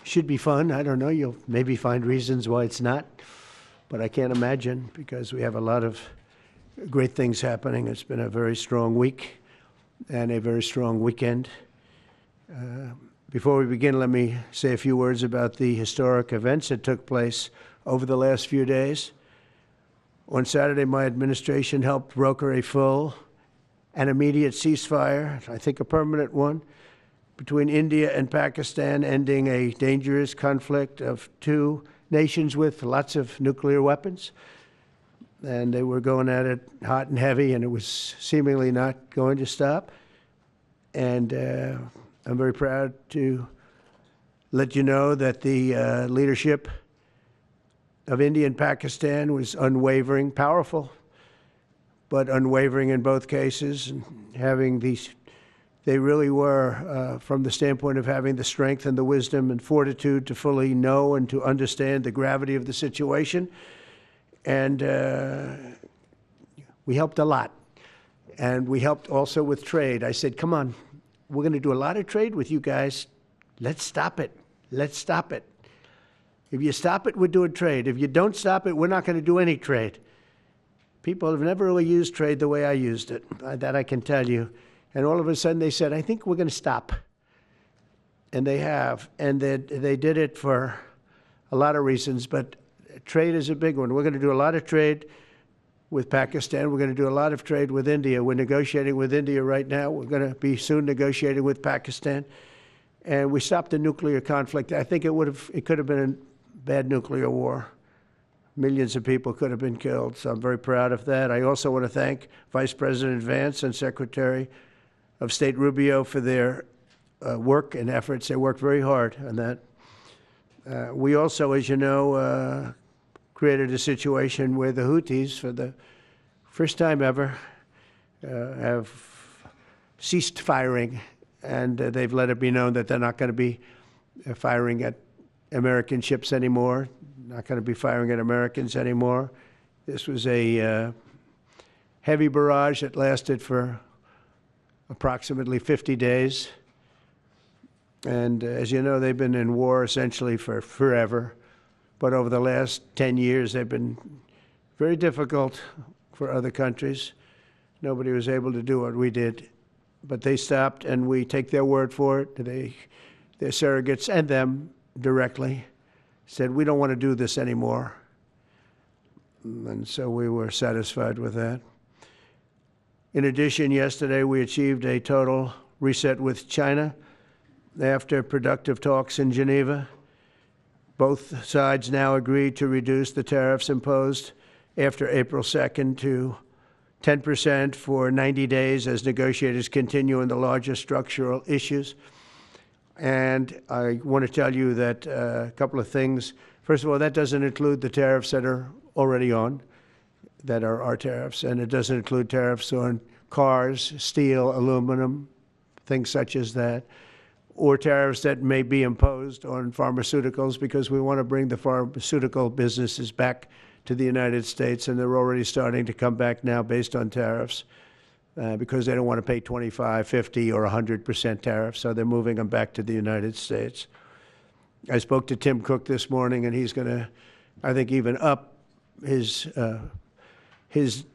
should be fun. I don't know. You'll maybe find reasons why it's not, but I can't imagine because we have a lot of great things happening. It's been a very strong week and a very strong weekend. Before we begin, let me say a few words about the historic events that took place over the last few days. On Saturday, my administration helped broker a full and immediate ceasefire, I think a permanent one, between India and Pakistan, ending a dangerous conflict of two nations with lots of nuclear weapons. And they were going at it hot and heavy, and it was seemingly not going to stop. And I'm very proud to let you know that the leadership of India and Pakistan was unwavering, powerful, but unwavering in both cases, and having these. They really were, from the standpoint of having the strength and the wisdom and fortitude to fully know and to understand the gravity of the situation. And we helped a lot. And we helped also with trade. I said, come on, we're going to do a lot of trade with you guys. Let's stop it. Let's stop it. If you stop it, we're doing trade. If you don't stop it, we're not going to do any trade. People have never really used trade the way I used it. That I can tell you. And all of a sudden they said, I think we're going to stop. And they have. And they did it for a lot of reasons, but trade is a big one. We're going to do a lot of trade with Pakistan. We're going to do a lot of trade with India. We're negotiating with India right now. We're going to be soon negotiating with Pakistan. And we stopped the nuclear conflict. I think it could have been a bad nuclear war. Millions of people could have been killed. So I'm very proud of that. I also want to thank Vice President Vance and Secretary of State Rubio for their work and efforts. They worked very hard on that. We also, as you know, created a situation where the Houthis, for the first time ever, have ceased firing, and they've let it be known that they're not going to be firing at American ships anymore, not going to be firing at Americans anymore. This was a heavy barrage that lasted for approximately 50 days. And as you know, they've been in war essentially for forever. But over the last 10 years, they've been very difficult for other countries. Nobody was able to do what we did. But they stopped, and we take their word for it. Their surrogates and them directly said, we don't want to do this anymore. And so we were satisfied with that. In addition, yesterday we achieved a total reset with China after productive talks in Geneva. Both sides now agreed to reduce the tariffs imposed after April 2nd to 10% for 90 days as negotiators continue on the larger structural issues. And I want to tell you that a couple of things. First of all, that doesn't include the tariffs that are already on, that are our tariffs, and it doesn't include tariffs on cars, steel, aluminum, things such as that, or tariffs that may be imposed on pharmaceuticals, because we want to bring the pharmaceutical businesses back to the United States, and they're already starting to come back now based on tariffs because they don't want to pay 25, 50, or 100% tariffs, so they're moving them back to the United States. I spoke to Tim Cook this morning, and he's going to, I think, even up his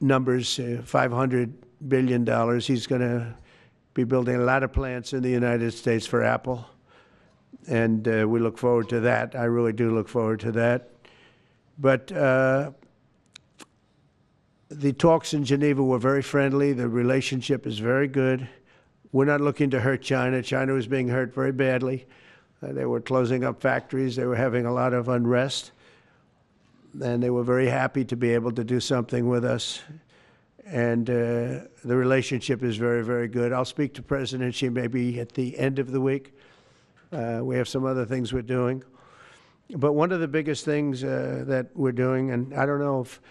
numbers, $500 billion. He's going to be building a lot of plants in the United States for Apple, and we look forward to that. I really do look forward to that. But the talks in Geneva were very friendly. The relationship is very good. We're not looking to hurt China. China was being hurt very badly. They were closing up factories. They were having a lot of unrest. And they were very happy to be able to do something with us. And the relationship is very, very good. I'll speak to President Xi maybe at the end of the week. We have some other things we're doing. But one of the biggest things that we're doing, and I don't know if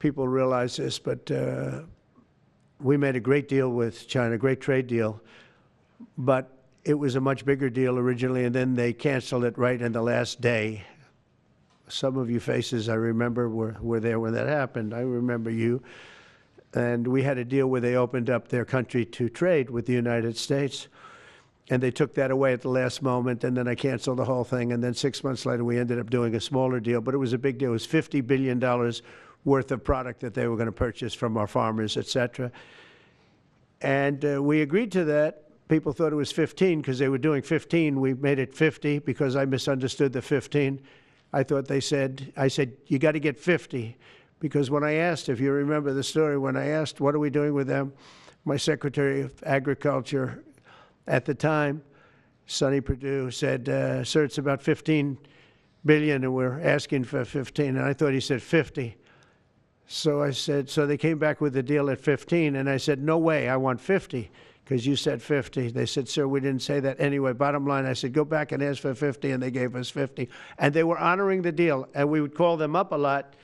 people realize this, but we made a great deal with China, a great trade deal. But it was a much bigger deal originally, and then they canceled it right in the last day. Some of you faces I remember were there when that happened. I remember you. And we had a deal where they opened up their country to trade with the United States. And they took that away at the last moment, and then I canceled the whole thing. And then 6 months later, we ended up doing a smaller deal, but it was a big deal. It was $50 billion worth of product that they were going to purchase from our farmers, et cetera. And we agreed to that. People thought it was 15 because they were doing 15. We made it 50 because I misunderstood the 15. I said, you got to get 50. Because when I asked, if you remember the story, when I asked, what are we doing with them? My Secretary of Agriculture at the time, Sonny Perdue, said, sir, it's about 15 billion and we're asking for 15. And I thought he said 50. So I said, so they came back with a deal at 15. And I said, no way, I want 50 because you said 50. They said, sir, we didn't say that. Anyway, bottom line, I said, go back and ask for 50. And they gave us 50. And they were honoring the deal. And we would call them up a lot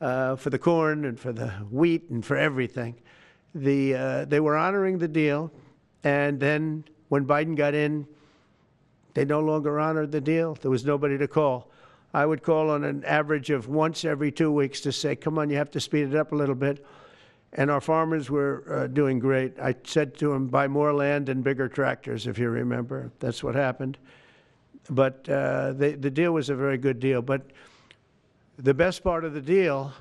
for the corn and for the wheat and for everything. They were honoring the deal. And then when Biden got in, they no longer honored the deal. There was nobody to call. I would call on an average of once every 2 weeks to say, come on, you have to speed it up a little bit. And our farmers were doing great. I said to them, buy more land and bigger tractors, if you remember. That's what happened. But the deal was a very good deal. But the best part of the deal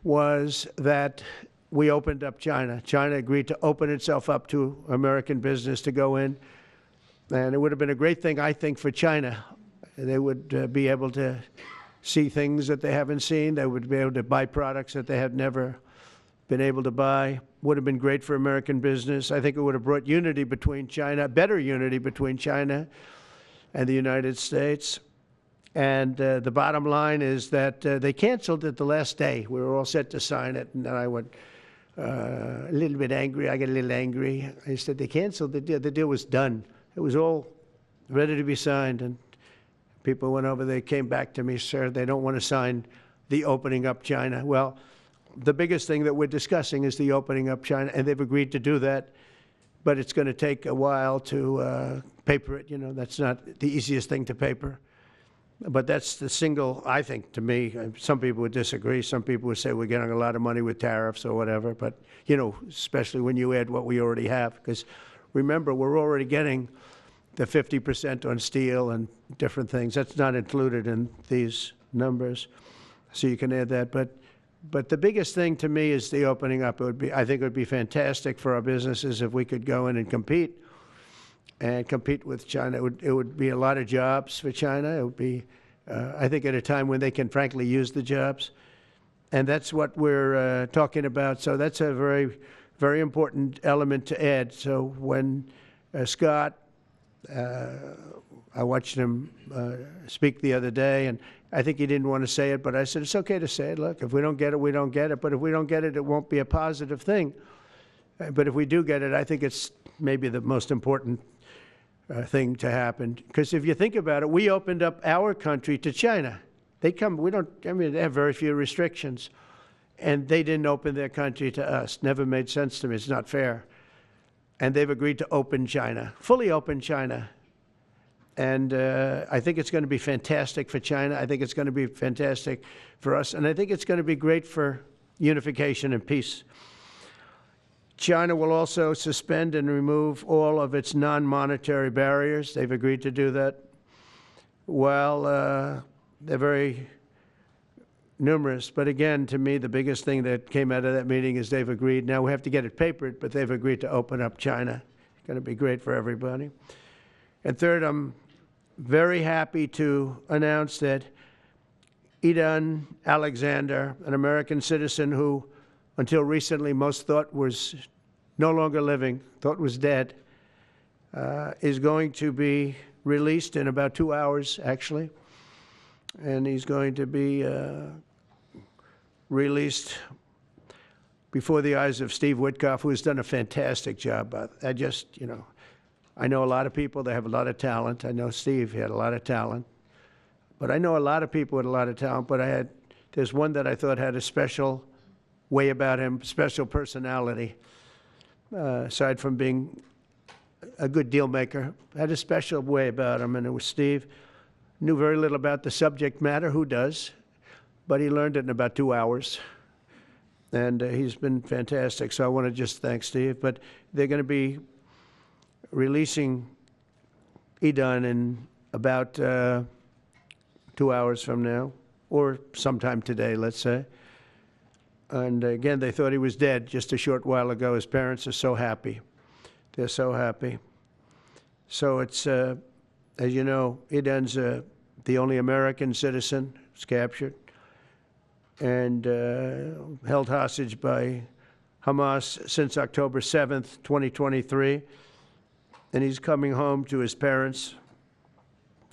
was that we opened up China. China agreed to open itself up to American business to go in. And it would have been a great thing, I think, for China. They would be able to see things that they haven't seen. They would be able to buy products that they had never been able to buy. Would have been great for American business. I think it would have brought unity between China, better unity between China and the United States. And the bottom line is that they canceled it the last day. We were all set to sign it, and then I went a little bit angry. I got a little angry. I said, they canceled the deal. The deal was done. It was all ready to be signed, and people went over. They came back to me, sir, they don't want to sign the opening up China. Well, the biggest thing that we're discussing is the opening up China, and they've agreed to do that, but it's going to take a while to paper it. You know, that's not the easiest thing to paper. But that's the single, I think, to me, some people would disagree. Some people would say we're getting a lot of money with tariffs or whatever. But, you know, especially when you add what we already have. Because remember, we're already getting the 50% on steel and different things. That's not included in these numbers. So you can add that. But the biggest thing to me is the opening up. I think it would be fantastic for our businesses if we could go in and compete with China. It would be a lot of jobs for China. It would be, I think, at a time when they can frankly use the jobs. And that's what we're talking about. So that's a very, very important element to add. So when Scott, I watched him speak the other day, and I think he didn't want to say it, but I said, it's okay to say it. Look, if we don't get it, we don't get it. But if we don't get it, it won't be a positive thing. But if we do get it, I think it's maybe the most important thing to happen. Because if you think about it, we opened up our country to China. They have very few restrictions. And they didn't open their country to us. Never made sense to me. It's not fair. And they've agreed to open China, fully open China. And I think it's going to be fantastic for China. I think it's going to be fantastic for us. And I think it's going to be great for unification and peace. China will also suspend and remove all of its non-monetary barriers. They've agreed to do that. Well, they're very numerous. But again, to me, the biggest thing that came out of that meeting is they've agreed. Now we have to get it papered, but they've agreed to open up China. It's going to be great for everybody. And third, I'm very happy to announce that Idan Alexander, an American citizen who until recently most thought was no longer living, thought was dead, is going to be released in about 2 hours, actually. And he's going to be released before the eyes of Steve Witkoff, who has done a fantastic job. I know a lot of people, they have a lot of talent. I know Steve had a lot of talent. But I know a lot of people with a lot of talent, but there's one that I thought had a special way about him, special personality, aside from being a good deal maker, had a special way about him, and it was Steve. Knew very little about the subject matter, who does, but he learned it in about 2 hours. And he's been fantastic, so I want to just thank Steve. But they're going to be releasing be done in about 2 hours from now, or sometime today, let's say. And again, they thought he was dead just a short while ago. His parents are so happy. They're so happy. So it's, as you know, Idan's the only American citizen who's captured and held hostage by Hamas since October 7th, 2023. And he's coming home to his parents,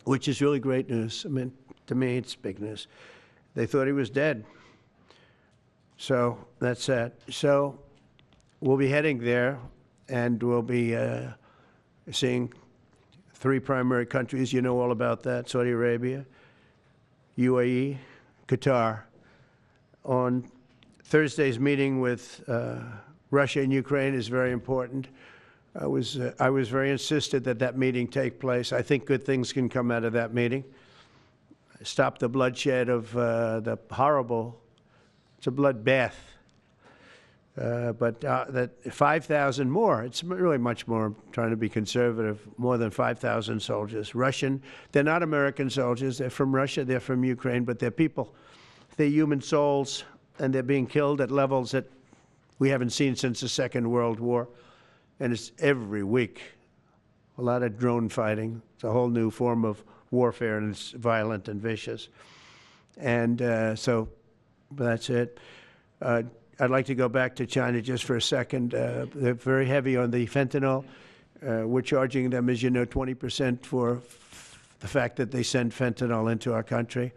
which is really great news. I mean, to me, it's big news. They thought he was dead. So that's that. So we'll be heading there, and we'll be seeing 3 primary countries. You know all about that: Saudi Arabia, UAE, Qatar. On Thursday's meeting with Russia and Ukraine is very important. I was very insistent that that meeting take place. I think good things can come out of that meeting. Stop the bloodshed of the horrible. It's a bloodbath. But that 5,000 more, it's really much more, I'm trying to be conservative, more than 5,000 soldiers. Russian, they're not American soldiers, they're from Russia, they're from Ukraine, but they're people. They're human souls, and they're being killed at levels that we haven't seen since the Second World War. And it's every week. A lot of drone fighting. It's a whole new form of warfare, and it's violent and vicious. And so that's it. I'd like to go back to China just for a second. They're very heavy on the fentanyl. We're charging them, as you know, 20% for the fact that they send fentanyl into our country.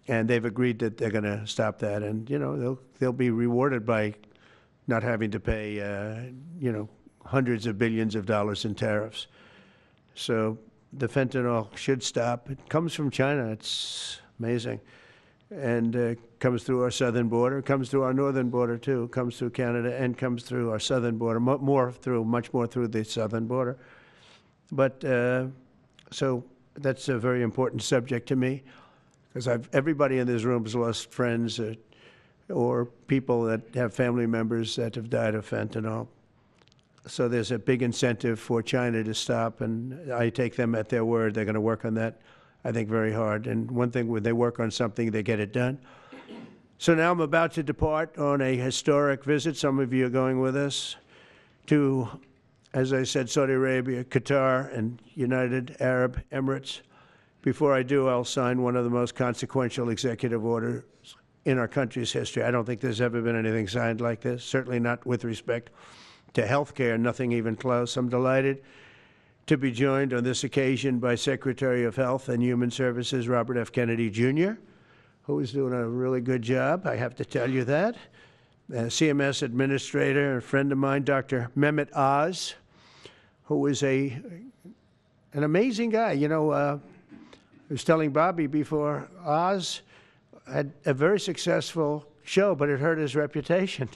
And they've agreed that they're going to stop that. And, you know, they'll be rewarded by not having to pay, you know, hundreds of billions of dollars in tariffs. So the fentanyl should stop. It comes from China. It's amazing. And comes through our southern border, comes through our northern border too, comes through Canada, and comes through our southern border, much more through the southern border. But so that's a very important subject to me, because everybody in this room has lost friends or people that have family members that have died of fentanyl. So there's a big incentive for China to stop, and I take them at their word. They're going to work on that, I think, very hard. And one thing, when they work on something, they get it done. So now I'm about to depart on a historic visit. Some of you are going with us to, as I said, Saudi Arabia, Qatar, and United Arab Emirates. Before I do, I'll sign one of the most consequential executive orders in our country's history. I don't think there's ever been anything signed like this, certainly not with respect to health care, nothing even close. I'm delighted to be joined on this occasion by Secretary of Health and Human Services Robert F. Kennedy, Jr., who is doing a really good job, I have to tell you that. CMS Administrator, a friend of mine, Dr. Mehmet Oz, who is an amazing guy. You know, I was telling Bobby before, Oz had a very successful show, but it hurt his reputation.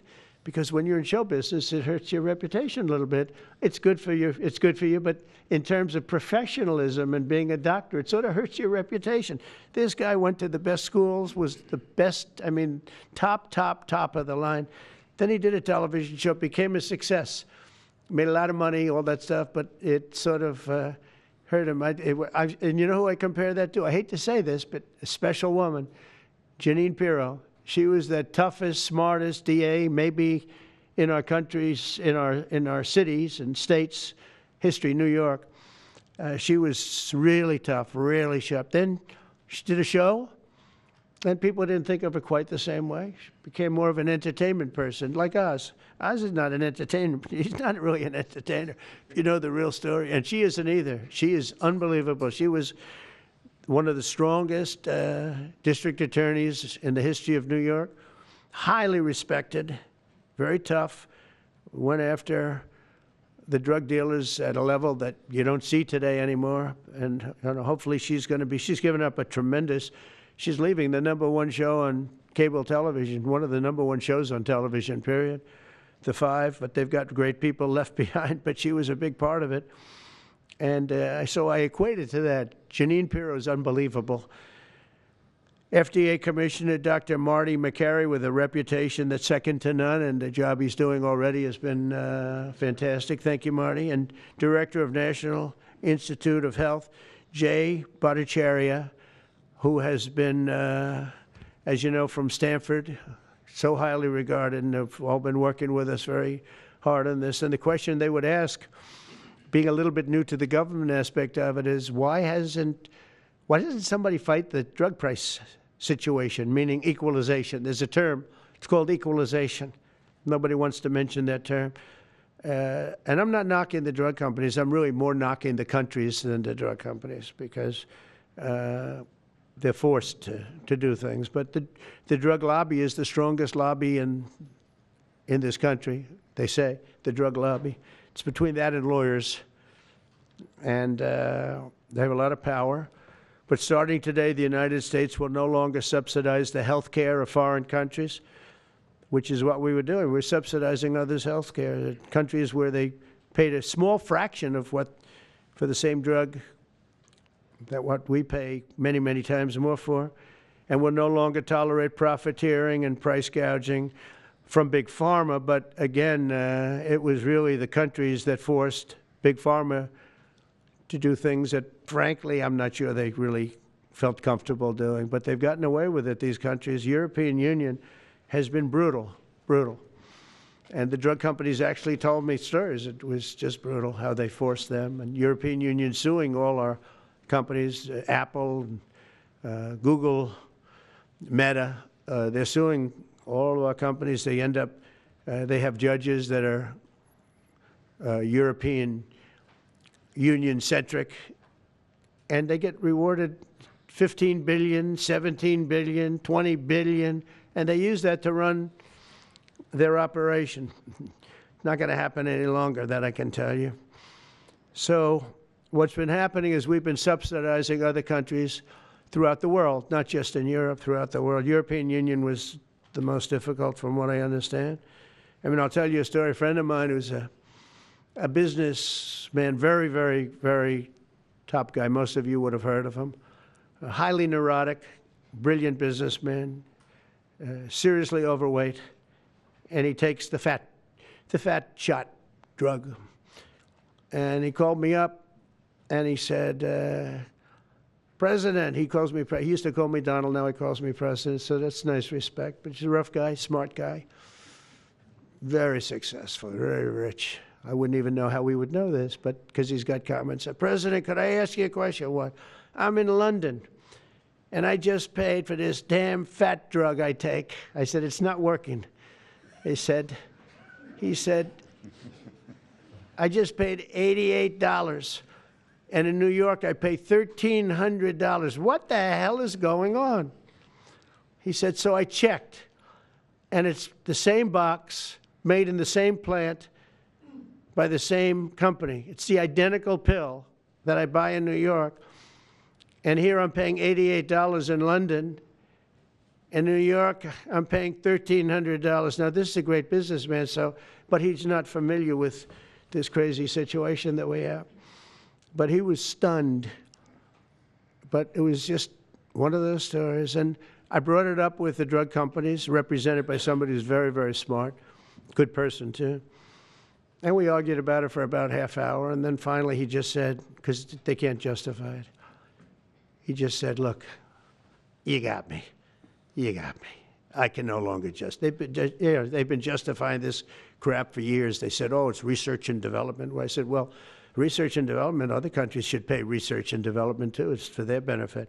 Because when you're in show business, it hurts your reputation a little bit. It's good for you, but in terms of professionalism and being a doctor, it sort of hurts your reputation. This guy went to the best schools, was the best, I mean, top of the line. Then he did a television show, became a success, made a lot of money, all that stuff, but it sort of hurt him. And you know who I compare that to? I hate to say this, but a special woman, Jeanine Pirro. She was the toughest, smartest DA, maybe in our countries, in our cities and states history, New York. She was really tough, really sharp. Then she did a show, and people didn't think of her quite the same way. She became more of an entertainment person, like Oz. Oz is not an entertainer. He's not really an entertainer, if you know the real story. And she isn't either. She is unbelievable. She was one of the strongest district attorneys in the history of New York, highly respected, very tough, went after the drug dealers at a level that you don't see today anymore. And you know, hopefully she's given up a tremendous, she's leaving the #1 show on cable television, one of the #1 shows on television, period, The Five, but they've got great people left behind, but she was a big part of it. And so I equated to that. Jeanine Pirro is unbelievable. FDA Commissioner Dr. Marty McCary, with a reputation that's second to none, and the job he's doing already has been fantastic. Thank you, Marty. And Director of National Institute of Health, Jay Bhattacharya, who has been, as you know, from Stanford, so highly regarded, and have all been working with us very hard on this. And the question they would ask, being a little bit new to the government aspect of it, is why doesn't somebody fight the drug price situation, meaning equalization? There's a term, it's called equalization. Nobody wants to mention that term. And I'm not knocking the drug companies. I'm really more knocking the countries than the drug companies, because they're forced to do things. But the drug lobby is the strongest lobby in this country, they say, the drug lobby. It's between that and lawyers. And they have a lot of power. But starting today, the United States will no longer subsidize the health care of foreign countries, which is what we were doing. We're subsidizing others' health care. Countries where they paid a small fraction of what, for the same drug, that what we pay many, many times more for. And we'll no longer tolerate profiteering and price gouging from Big Pharma. But again, it was really the countries that forced Big Pharma to do things that, frankly, I'm not sure they really felt comfortable doing. But they've gotten away with it, these countries. European Union has been brutal. And the drug companies actually told me stories. It was just brutal how they forced them. And European Union suing all our companies, Apple, Google, Meta. They're suing all of our companies. They end up, they have judges that are European Union-centric, and they get rewarded $15 billion, $17 billion, $20 billion, and they use that to run their operation. Not going to happen any longer, that I can tell you. So what's been happening is we've been subsidizing other countries throughout the world, not just in Europe, throughout the world. European Union was the most difficult, from what I understand. I mean, I'll tell you a story. A friend of mine who's a businessman, very, very, very top guy. Most of you would have heard of him. A highly neurotic, brilliant businessman, seriously overweight, and he takes the fat shot drug. And he called me up, and he said, President, he calls me, he used to call me Donald, now he calls me President, so that's nice respect. But he's a rough guy, smart guy, very successful, very rich. I wouldn't even know how we would know this, but because he's got comments. President, could I ask you a question? What? I'm in London, and I just paid for this damn fat drug I take. I said, it's not working. He said, I just paid $88. And in New York, I pay $1,300. What the hell is going on? He said, so I checked, and it's the same box, made in the same plant, by the same company. It's the identical pill that I buy in New York. And here I'm paying $88 in London. In New York, I'm paying $1,300. Now, this is a great businessman, but he's not familiar with this crazy situation that we have. But he was stunned. But it was just one of those stories. And I brought it up with the drug companies, represented by somebody who's very, very smart, good person too. And we argued about it for about half hour. And then finally he just said, because they can't justify it, he just said, look, you got me. You got me. I can no longer they've been justifying this crap for years. They said, oh, it's research and development. Well, I said, well, research and development, other countries should pay research and development too. It's for their benefit.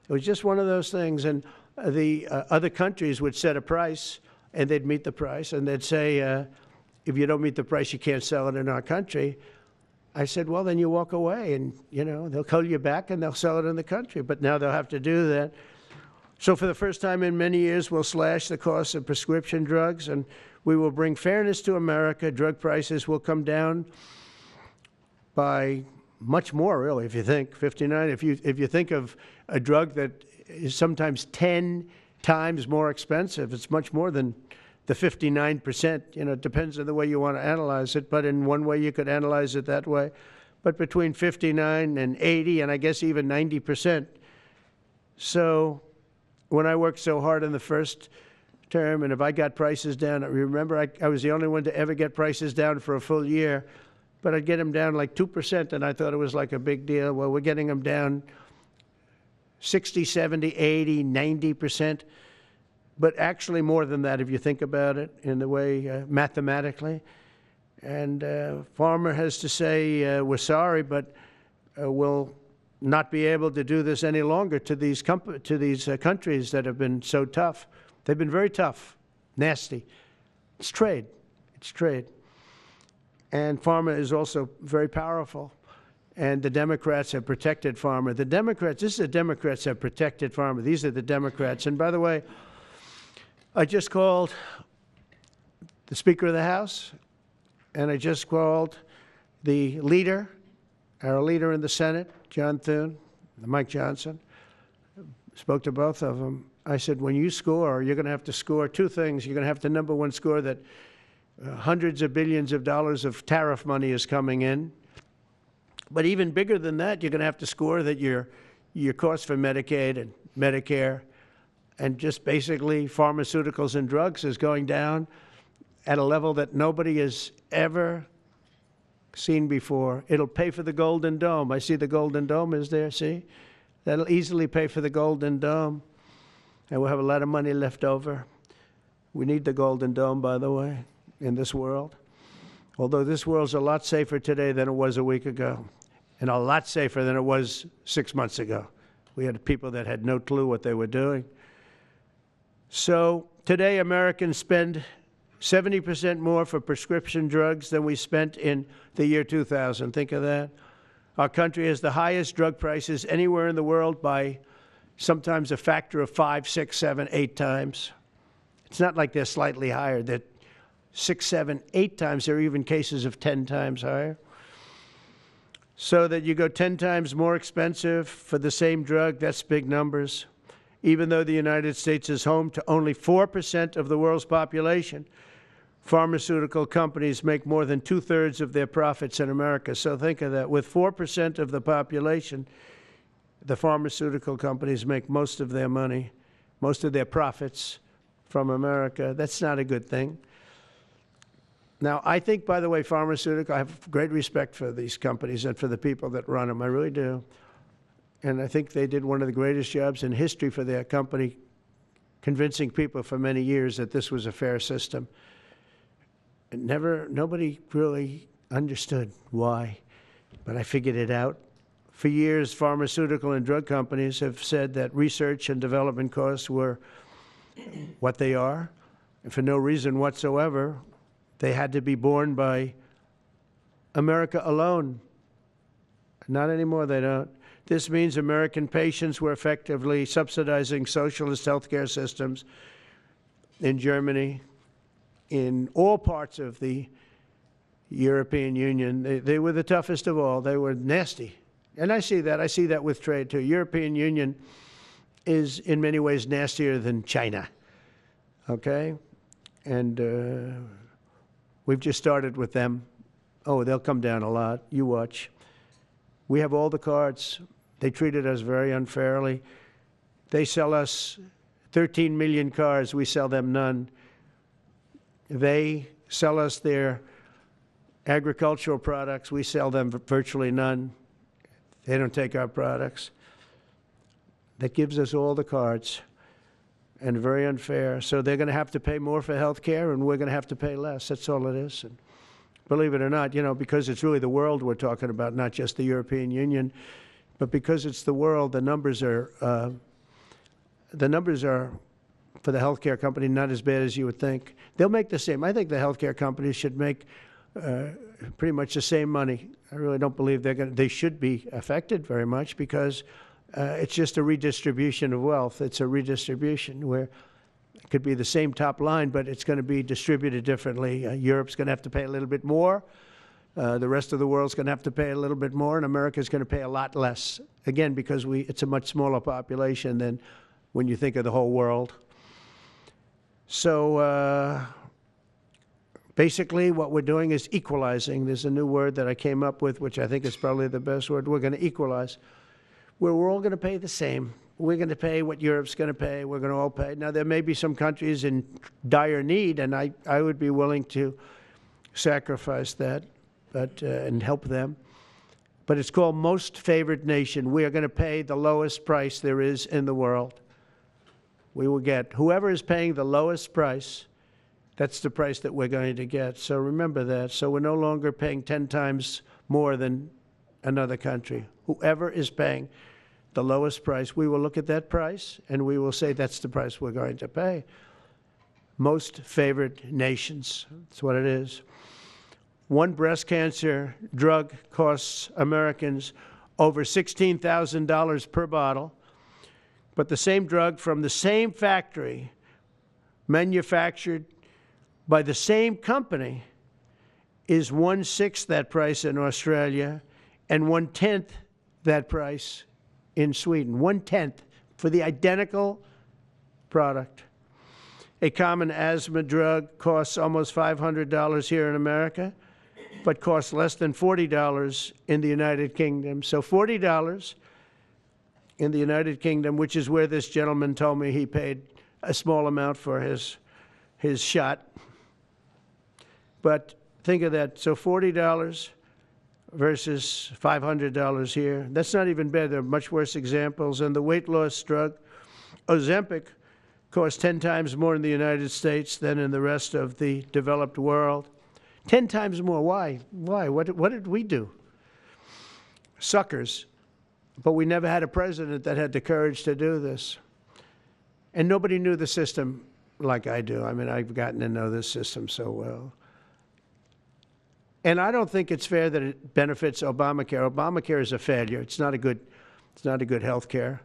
It was just one of those things. And the other countries would set a price, and they'd meet the price, and they'd say, if you don't meet the price, you can't sell it in our country. I said, well, then you walk away, and they'll call you back, and they'll sell it in the country. But now they'll have to do that. So for the first time in many years, we'll slash the cost of prescription drugs, and we will bring fairness to America. Drug prices will come down by much more, really, if you think 59. If you think of a drug that is sometimes 10 times more expensive, it's much more than the 59%. It depends on the way you want to analyze it, but in one way you could analyze it that way. But between 59 and 80, and I guess even 90%. So when I worked so hard in the first term, and if I got prices down, remember I was the only one to ever get prices down for a full year. but I'd get them down like 2%, and I thought it was like a big deal. Well, we're getting them down 60, 70, 80, 90%, but actually more than that if you think about it in the way mathematically. And farmer has to say, we're sorry, but we'll not be able to do this any longer to these countries that have been so tough. They've been very tough, nasty. It's trade. It's trade. And pharma is also very powerful. And the Democrats have protected pharma. The Democrats, this is the Democrats have protected pharma. These are the Democrats. And by the way, I just called the Speaker of the House, and I just called the leader, our leader in the Senate, John Thune, Mike Johnson. Spoke to both of them. I said, when you score, you're going to have to score two things. You're going to have to, number one, score that hundreds of billions of dollars of tariff money is coming in. But even bigger than that, you're going to have to score that your costs for Medicaid and Medicare and just basically pharmaceuticals and drugs is going down at a level that nobody has ever seen before. It'll pay for the Golden Dome. I see the Golden Dome is there, see? That'll easily pay for the Golden Dome. And we'll have a lot of money left over. We need the Golden Dome, by the way, in this world. Although this world's a lot safer today than it was a week ago, and a lot safer than it was 6 months ago. We had people that had no clue what they were doing. So today Americans spend 70% more for prescription drugs than we spent in the year 2000. Think of that. Our country has the highest drug prices anywhere in the world by sometimes a factor of 5, 6, 7, 8 times. It's not like they're slightly higher. They're 6, 7, 8 times. There are even cases of 10 times higher. So that you go 10 times more expensive for the same drug, that's big numbers. Even though the United States is home to only 4% of the world's population, pharmaceutical companies make more than 2/3 of their profits in America. So think of that. With 4% of the population, the pharmaceutical companies make most of their money, most of their profits from America. That's not a good thing. Now, I think, by the way, pharmaceutical, I have great respect for these companies and for the people that run them. I really do. And I think they did one of the greatest jobs in history for their company, convincing people for many years that this was a fair system. And nobody really understood why, but I figured it out. For years, pharmaceutical and drug companies have said that research and development costs were what they are, and for no reason whatsoever. They had to be borne by America alone. Not anymore, they don't. This means American patients were effectively subsidizing socialist healthcare systems in Germany, in all parts of the European Union. They were the toughest of all. They were nasty. And I see that. I see that with trade, too. European Union is in many ways nastier than China, okay? And we've just started with them. Oh, they'll come down a lot. You watch. We have all the cards. They treated us very unfairly. They sell us 13 million cars. We sell them none. They sell us their agricultural products. We sell them virtually none. They don't take our products. That gives us all the cards, and very unfair. So they're going to have to pay more for health care, and we're going to have to pay less. That's all it is. And believe it or not, because it's really the world we're talking about, not just the European Union, but because it's the world, the numbers are for the healthcare company not as bad as you would think. They'll make the same. I think the healthcare companies should make pretty much the same money. I really don't believe they should be affected very much, because it's just a redistribution of wealth. It's a redistribution where it could be the same top line, but it's going to be distributed differently. Europe's going to have to pay a little bit more. The rest of the world's going to have to pay a little bit more, and America's going to pay a lot less. Again, because it's a much smaller population than when you think of the whole world. So basically what we're doing is equalizing. There's a new word that I came up with, which I think is probably the best word. We're going to equalize, where we're all going to pay the same. We're going to pay what Europe's going to pay. We're going to all pay. Now, there may be some countries in dire need, and I would be willing to sacrifice that. and help them. But it's called Most Favored Nation. We are going to pay the lowest price there is in the world. We will get whoever is paying the lowest price, that's the price that we're going to get. So remember that. So we're no longer paying 10 times more than another country. Whoever is paying the lowest price, we will look at that price and we will say that's the price we're going to pay. Most favored nations, that's what it is. One breast cancer drug costs Americans over $16,000 per bottle, but the same drug from the same factory, manufactured by the same company, is 1/6 that price in Australia and 1/10 that price in Sweden. 1/10 for the identical product. A common asthma drug costs almost $500 here in America, but costs less than $40 in the United Kingdom. So $40 in the United Kingdom, which is where this gentleman told me he paid a small amount for his shot. But think of that. So $40 versus $500 here. That's not even bad. There are much worse examples. And the weight loss drug, Ozempic, costs 10 times more in the United States than in the rest of the developed world. 10 times more. Why? Why? What did we do? Suckers. But we never had a president that had the courage to do this. And nobody knew the system like I do. I mean, I've gotten to know this system so well. And I don't think it's fair that it benefits Obamacare. Obamacare is a failure. It's not a good health care.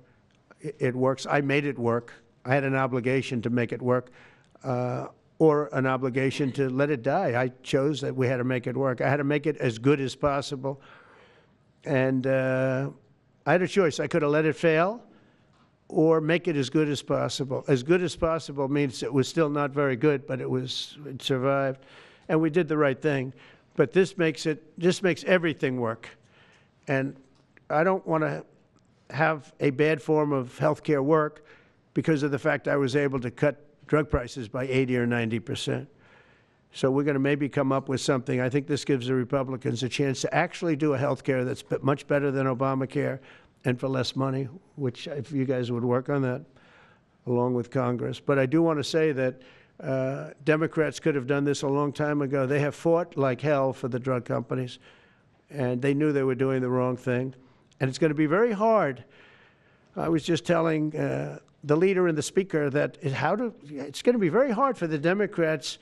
It works. I made it work. I had an obligation to make it work, or an obligation to let it die. I chose that we had to make it work. I had to make it as good as possible. And I had a choice. I could have let it fail or make it as good as possible. As good as possible means it was still not very good, but it survived. And we did the right thing. But this makes everything work. And I don't want to have a bad form of health care work because of the fact I was able to cut drug prices by 80 or 90%. So we're going to maybe come up with something. I think this gives the Republicans a chance to actually do a health care that's much better than Obamacare and for less money, which if you guys would work on that along with Congress. But I do want to say that Democrats could have done this a long time ago. They have fought like hell for the drug companies, and they knew they were doing the wrong thing. And it's going to be very hard. I was just telling the leader and the speaker that it's going to be very hard for the Democrats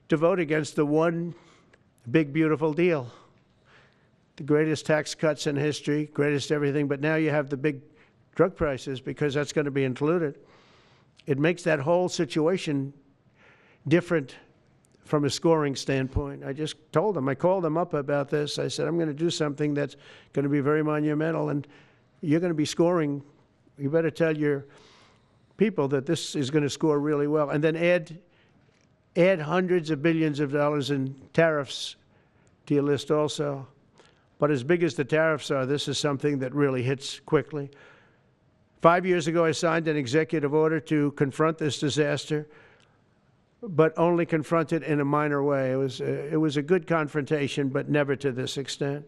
to vote against the one big, beautiful deal. The greatest tax cuts in history, greatest everything, but now you have the big drug prices because that's going to be included. It makes that whole situation different from a scoring standpoint. I just told them, I called them up about this. I said, I'm going to do something that's going to be very monumental, and you're going to be scoring. You better tell your people that this is going to score really well. And then add hundreds of billions of dollars in tariffs to your list also. But as big as the tariffs are, this is something that really hits quickly. 5 years ago, I signed an executive order to confront this disaster, but only confront it in a minor way. It was a good confrontation, but never to this extent.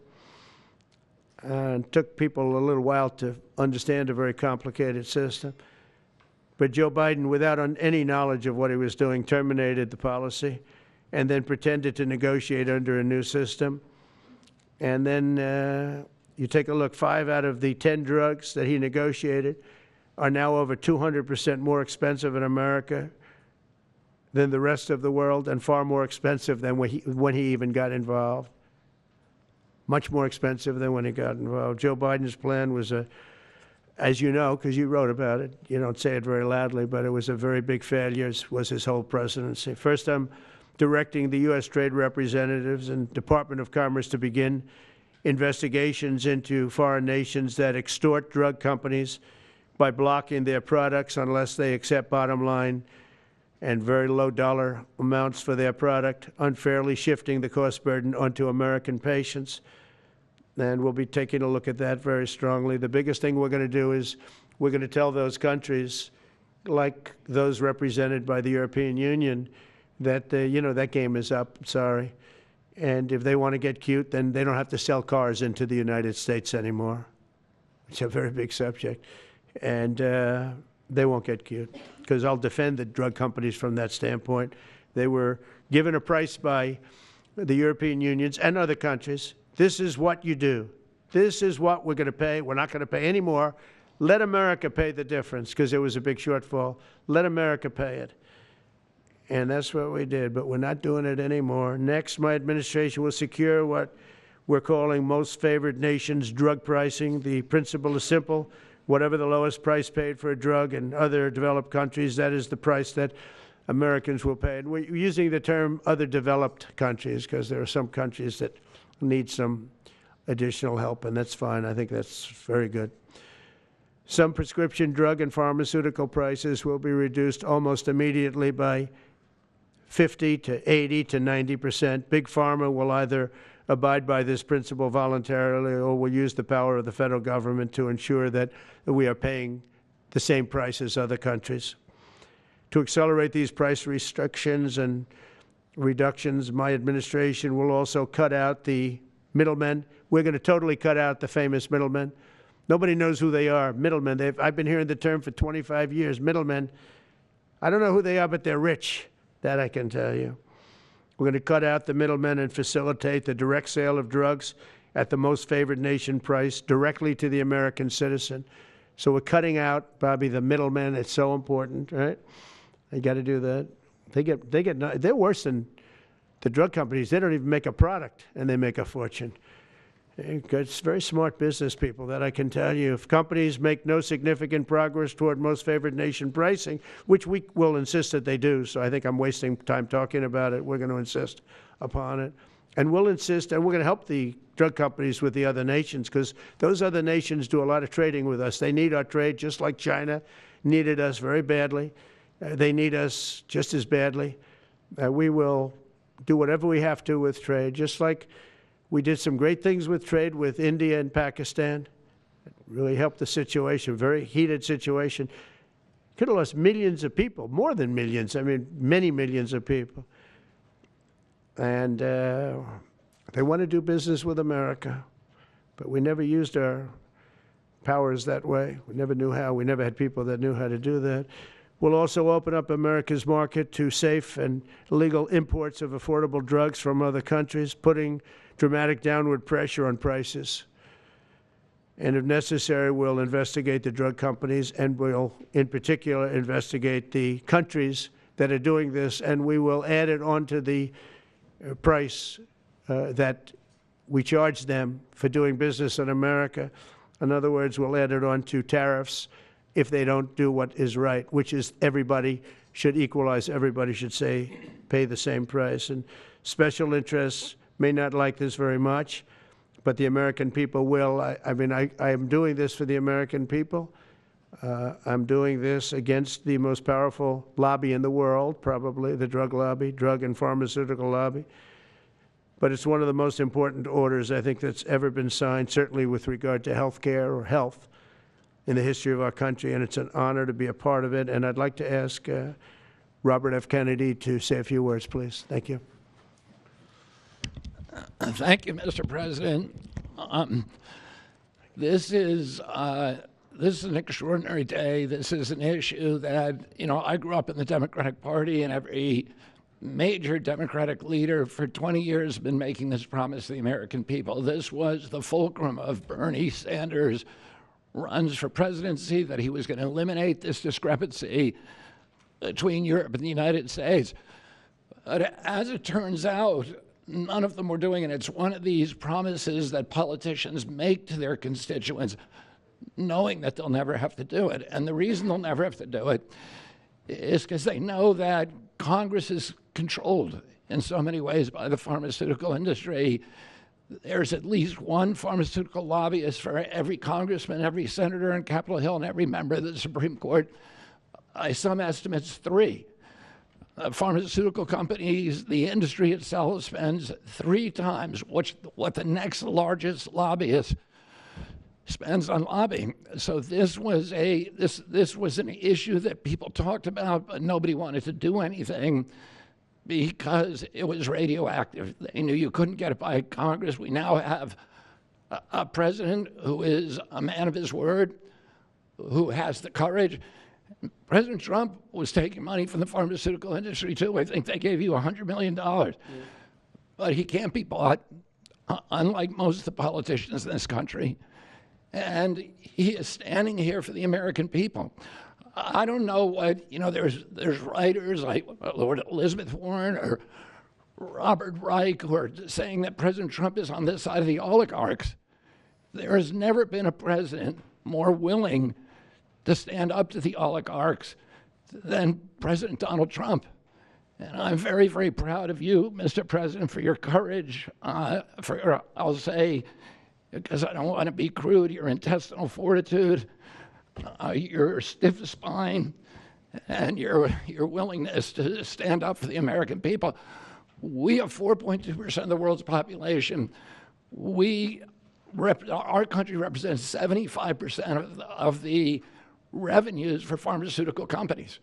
And it took people a little while to understand a very complicated system. But Joe Biden, without any knowledge of what he was doing, terminated the policy and then pretended to negotiate under a new system. And then you take a look, 5 out of the 10 drugs that he negotiated are now over 200% more expensive in America than the rest of the world, and far more expensive than when he even got involved. Much more expensive than when he got involved. Joe Biden's plan was as you know, because you wrote about it, you don't say it very loudly, but it was a very big failure, was his whole presidency. First, I'm directing the U.S. trade representatives and Department of Commerce to begin investigations into foreign nations that extort drug companies by blocking their products unless they accept bottom line and very low dollar amounts for their product, unfairly shifting the cost burden onto American patients. And we'll be taking a look at that very strongly. The biggest thing we're going to do is we're going to tell those countries, like those represented by the European Union, that, that game is up. Sorry. And if they want to get cute, then they don't have to sell cars into the United States anymore. It's a very big subject. And they won't get cute, because I'll defend the drug companies from that standpoint. They were given a price by the European unions and other countries. This is what you do. This is what we're going to pay. We're not going to pay any more. Let America pay the difference, because there was a big shortfall. Let America pay it. And that's what we did, but we're not doing it anymore. Next, my administration will secure what we're calling most favored nations drug pricing. The principle is simple. Whatever the lowest price paid for a drug in other developed countries, that is the price that Americans will pay. And we're using the term other developed countries because there are some countries that need some additional help, and that's fine. I think that's very good. Some prescription drug and pharmaceutical prices will be reduced almost immediately by 50 to 80 to 90%. Big Pharma will either abide by this principle voluntarily or will use the power of the federal government to ensure that we are paying the same price as other countries. To accelerate these price restrictions and reductions, my administration will also cut out the middlemen. We're going to totally cut out the famous middlemen. Nobody knows who they are, middlemen. I've been hearing the term for 25 years, middlemen. I don't know who they are, but they're rich. That I can tell you. We're going to cut out the middlemen and facilitate the direct sale of drugs at the most favored nation price directly to the American citizen. So we're cutting out, Bobby, the middlemen. It's so important, right? You got to do that. They're worse than the drug companies. They don't even make a product, and they make a fortune. It's very smart business people, that I can tell you. If companies make no significant progress toward most favored nation pricing, which we will insist that they do, so I think I'm wasting time talking about it. We're going to insist upon it. And we'll insist, and we're going to help the drug companies with the other nations, because those other nations do a lot of trading with us. They need our trade, just like China needed us very badly. They need us just as badly. We will do whatever we have to with trade, just like we did some great things with trade with India and Pakistan. It really helped the situation, very heated situation. Could have lost millions of people, more than millions, I mean, many millions of people. And they want to do business with America, but we never used our powers that way. We never knew how. We never had people that knew how to do that. We'll also open up America's market to safe and legal imports of affordable drugs from other countries, putting dramatic downward pressure on prices. And if necessary, we'll investigate the drug companies, and we'll, in particular, investigate the countries that are doing this, and we will add it onto the price that we charge them for doing business in America. In other words, we'll add it onto tariffs if they don't do what is right, which is everybody should equalize. Everybody should pay the same price. And special interests may not like this very much, but the American people will. I am doing this for the American people. I'm doing this against the most powerful lobby in the world, probably the drug lobby, drug and pharmaceutical lobby. But it's one of the most important orders, I think, that's ever been signed, certainly with regard to health care or health in the history of our country, and it's an honor to be a part of it. And I'd like to ask Robert F. Kennedy to say a few words, please. Thank you. Thank you, Mr. President. This is an extraordinary day. This is an issue that, I grew up in the Democratic Party, and every major Democratic leader for 20 years has been making this promise to the American people. This was the fulcrum of Bernie Sanders' runs for presidency, that he was going to eliminate this discrepancy between Europe and the United States. But as it turns out, none of them were doing it. It's one of these promises that politicians make to their constituents, knowing that they'll never have to do it. And the reason they'll never have to do it is because they know that Congress is controlled in so many ways by the pharmaceutical industry. There's at least one pharmaceutical lobbyist for every congressman, every senator on Capitol Hill, and every member of the Supreme Court. By some estimates, 3. Pharmaceutical companies, the industry itself, spends 3 times what the next largest lobbyist spends on lobbying. So this was an issue that people talked about, but nobody wanted to do anything. because it was radioactive. They knew you couldn't get it by Congress. We now have a president who is a man of his word, who has the courage. President Trump was taking money from the pharmaceutical industry, too. I think they gave you $100 million. Yeah. But he can't be bought, unlike most of the politicians in this country. And he is standing here for the American people. I don't know what, there's writers like Lord Elizabeth Warren or Robert Reich who are saying that President Trump is on this side of the oligarchs. There has never been a president more willing to stand up to the oligarchs than President Donald Trump. And I'm very, very proud of you, Mr. President, for your courage, I'll say, because I don't want to be crude, your intestinal fortitude, your stiff spine, and your willingness to stand up for the American people. We have 4.2% of the world's population. Our country represents 75% of the revenues for pharmaceutical companies.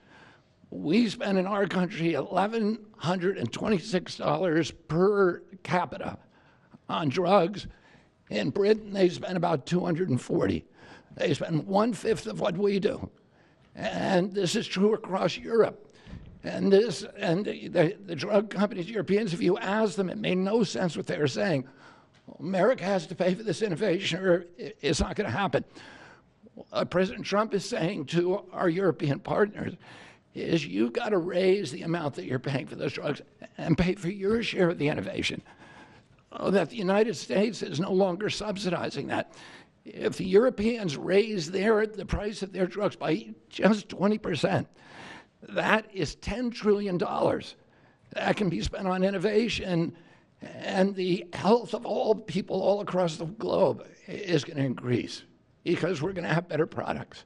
We spend in our country $1,126 per capita on drugs. In Britain, they spend about $240. They spend 1/5 of what we do. And this is true across Europe. And the drug companies, Europeans, if you ask them, it made no sense what they were saying. America has to pay for this innovation or it's not going to happen. What President Trump is saying to our European partners is you've got to raise the amount that you're paying for those drugs and pay for your share of the innovation. That the United States is no longer subsidizing that. If the Europeans raise the price of their drugs by just 20%, that is $10 trillion that can be spent on innovation, and the health of all people all across the globe is going to increase because we're going to have better products.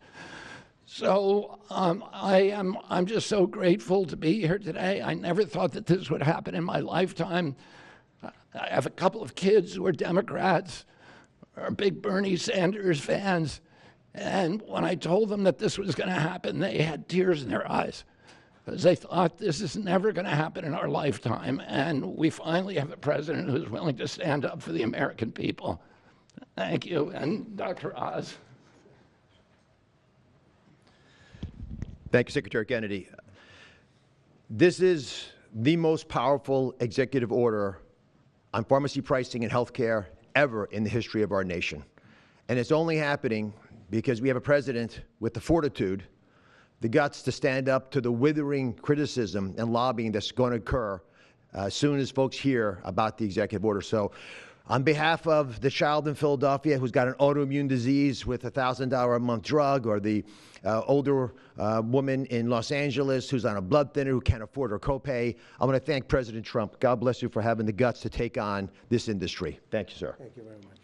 So I'm just so grateful to be here today. I never thought that this would happen in my lifetime. I have a couple of kids who are Democrats, are big Bernie Sanders fans, and when I told them that this was going to happen, they had tears in their eyes because they thought this is never going to happen in our lifetime, and we finally have a president who's willing to stand up for the American people. Thank you, and Dr. Oz. Thank you, Secretary Kennedy. This is the most powerful executive order on pharmacy pricing and healthcare ever in the history of our nation. And it's only happening because we have a president with the fortitude, the guts to stand up to the withering criticism and lobbying that's going to occur as soon as folks hear about the executive order. So on behalf of the child in Philadelphia who's got an autoimmune disease with a $1,000 a month drug, or the older woman in Los Angeles who's on a blood thinner who can't afford her copay, I want to thank President Trump. God bless you for having the guts to take on this industry. Thank you, sir. Thank you very much.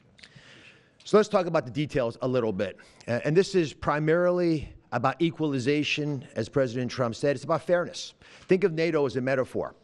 So let's talk about the details a little bit. And this is primarily about equalization, as President Trump said. It's about fairness. Think of NATO as a metaphor.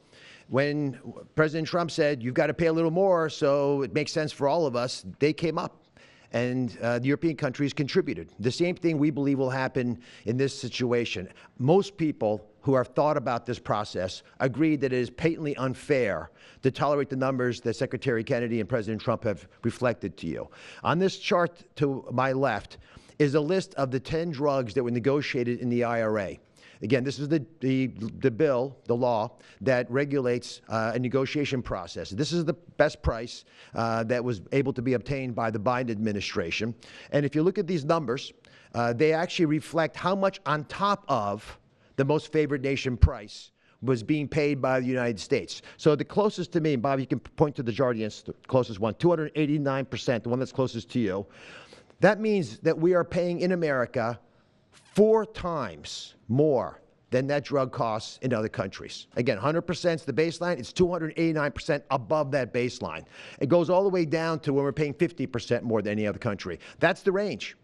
When President Trump said, you've got to pay a little more so it makes sense for all of us, they came up, and the European countries contributed. The same thing we believe will happen in this situation. Most people who have thought about this process agree that it is patently unfair to tolerate the numbers that Secretary Kennedy and President Trump have reflected to you. On this chart to my left is a list of the 10 drugs that were negotiated in the IRA. Again, this is the bill, the law, that regulates a negotiation process. This is the best price that was able to be obtained by the Biden administration. And if you look at these numbers, they actually reflect how much on top of the most favored nation price was being paid by the United States. So the closest to me, Bob, you can point to the chart against the closest one, 289%, the one that's closest to you. That means that we are paying in America 4 times more than that drug costs in other countries. Again, 100% is the baseline. It's 289% above that baseline. It goes all the way down to when we're paying 50% more than any other country. That's the range.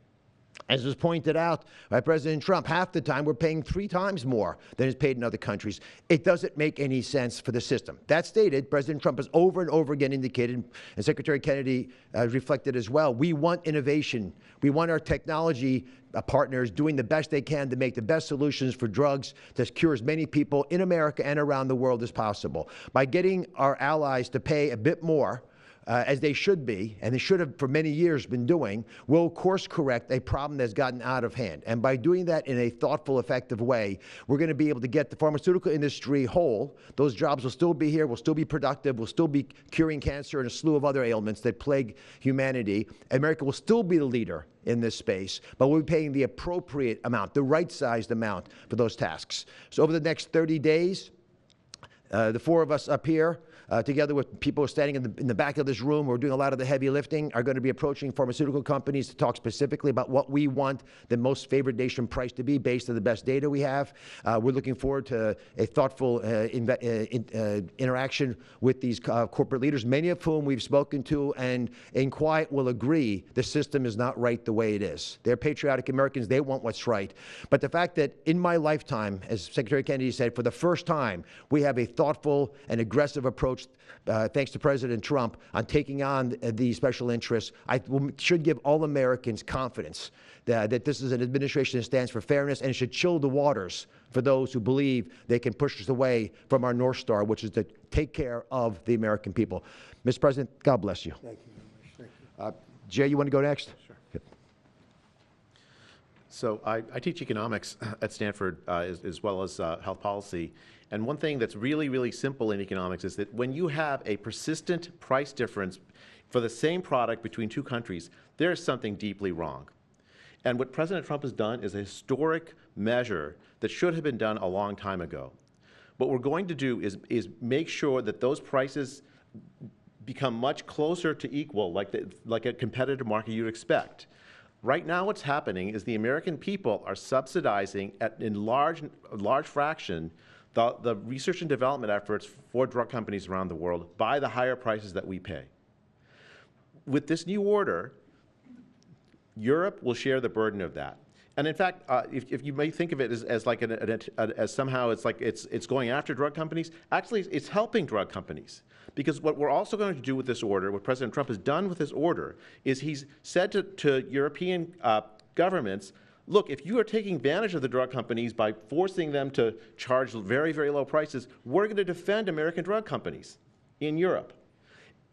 As was pointed out by President Trump, half the time we're paying 3 times more than is paid in other countries. It doesn't make any sense for the system. That stated, President Trump has over and over again indicated, and Secretary Kennedy reflected as well, we want innovation. We want our technology partners doing the best they can to make the best solutions for drugs to cure as many people in America and around the world as possible. By getting our allies to pay a bit more, as they should be, and they should have for many years been doing, will course correct a problem that's gotten out of hand. And by doing that in a thoughtful, effective way, we're going to be able to get the pharmaceutical industry whole. Those jobs will still be here, will still be productive, will still be curing cancer and a slew of other ailments that plague humanity. America will still be the leader in this space, but we'll be paying the appropriate amount, the right-sized amount for those tasks. So over the next 30 days, the four of us up here, together with people standing in the back of this room who are doing a lot of the heavy lifting, are going to be approaching pharmaceutical companies to talk specifically about what we want the most favored nation price to be based on the best data we have. We're looking forward to a thoughtful interaction with these corporate leaders, many of whom we've spoken to and in quiet will agree the system is not right the way it is. They're patriotic Americans. They want what's right. But the fact that in my lifetime, as Secretary Kennedy said, for the first time, we have a thoughtful and aggressive approach thanks to President Trump, on taking on the special interests, should give all Americans confidence that this is an administration that stands for fairness, and it should chill the waters for those who believe they can push us away from our North Star, which is to take care of the American people. Mr. President, God bless you. Thank you very much. Thank you. Jay, you want to go next? Sure. Good. So I teach economics at Stanford as well as health policy. And one thing that's really, really simple in economics is that when you have a persistent price difference for the same product between two countries, there's something deeply wrong. And what President Trump has done is a historic measure that should have been done a long time ago. What we're going to do is make sure that those prices become much closer to equal, like a competitive market you'd expect. Right now what's happening is the American people are subsidizing in large fraction the research and development efforts for drug companies around the world by the higher prices that we pay. With this new order, Europe will share the burden of that. And in fact, if you may think of it as like as somehow it's like it's going after drug companies, actually it's helping drug companies. Because what we're also going to do with this order, what President Trump has done with this order, is he's said to European governments, look, if you are taking advantage of the drug companies by forcing them to charge very, very low prices, we're going to defend American drug companies in Europe.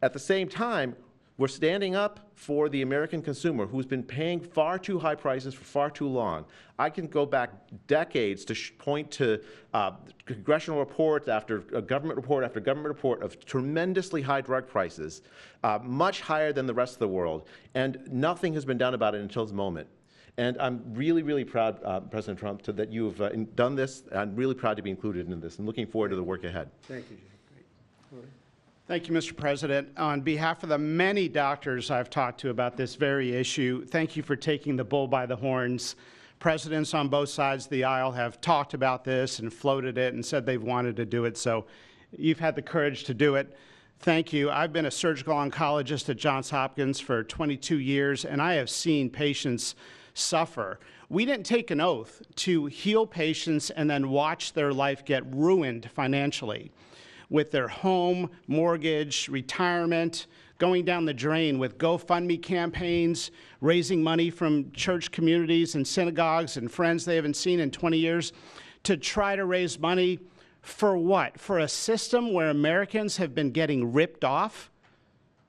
At the same time, we're standing up for the American consumer who's been paying far too high prices for far too long. I can go back decades to point to congressional reports after government report after government report of tremendously high drug prices, much higher than the rest of the world, and nothing has been done about it until this moment. And I'm really, really proud, President Trump, that you've done this. I'm really proud to be included in this and looking forward to the work ahead. Thank you, Jay. Great. All right. Thank you, Mr. President. On behalf of the many doctors I've talked to about this very issue, thank you for taking the bull by the horns. Presidents on both sides of the aisle have talked about this and floated it and said they've wanted to do it, so you've had the courage to do it. Thank you. I've been a surgical oncologist at Johns Hopkins for 22 years, and I have seen patients suffer. We didn't take an oath to heal patients and then watch their life get ruined financially with their home, mortgage, retirement, going down the drain with GoFundMe campaigns, raising money from church communities and synagogues and friends they haven't seen in 20 years to try to raise money for what? For a system where Americans have been getting ripped off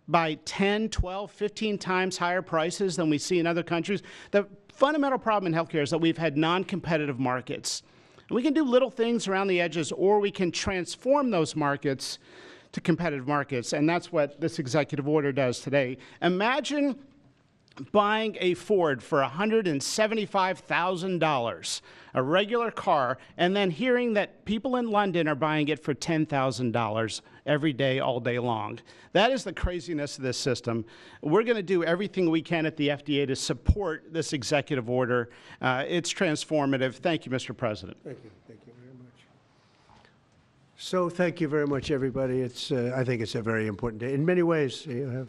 by 10, 12, 15 times higher prices than we see in other countries. The fundamental problem in healthcare is that we've had non-competitive markets. And we can do little things around the edges, or we can transform those markets to competitive markets, and that's what this executive order does today. Imagine buying a Ford for $175,000, a regular car, and then hearing that people in London are buying it for $10,000 every day, all day long. That is the craziness of this system. We're going to do everything we can at the FDA to support this executive order. It's transformative. Thank you, Mr. President. Thank you. Thank you very much. So thank you very much, everybody. I think it's a very important day. In many ways, you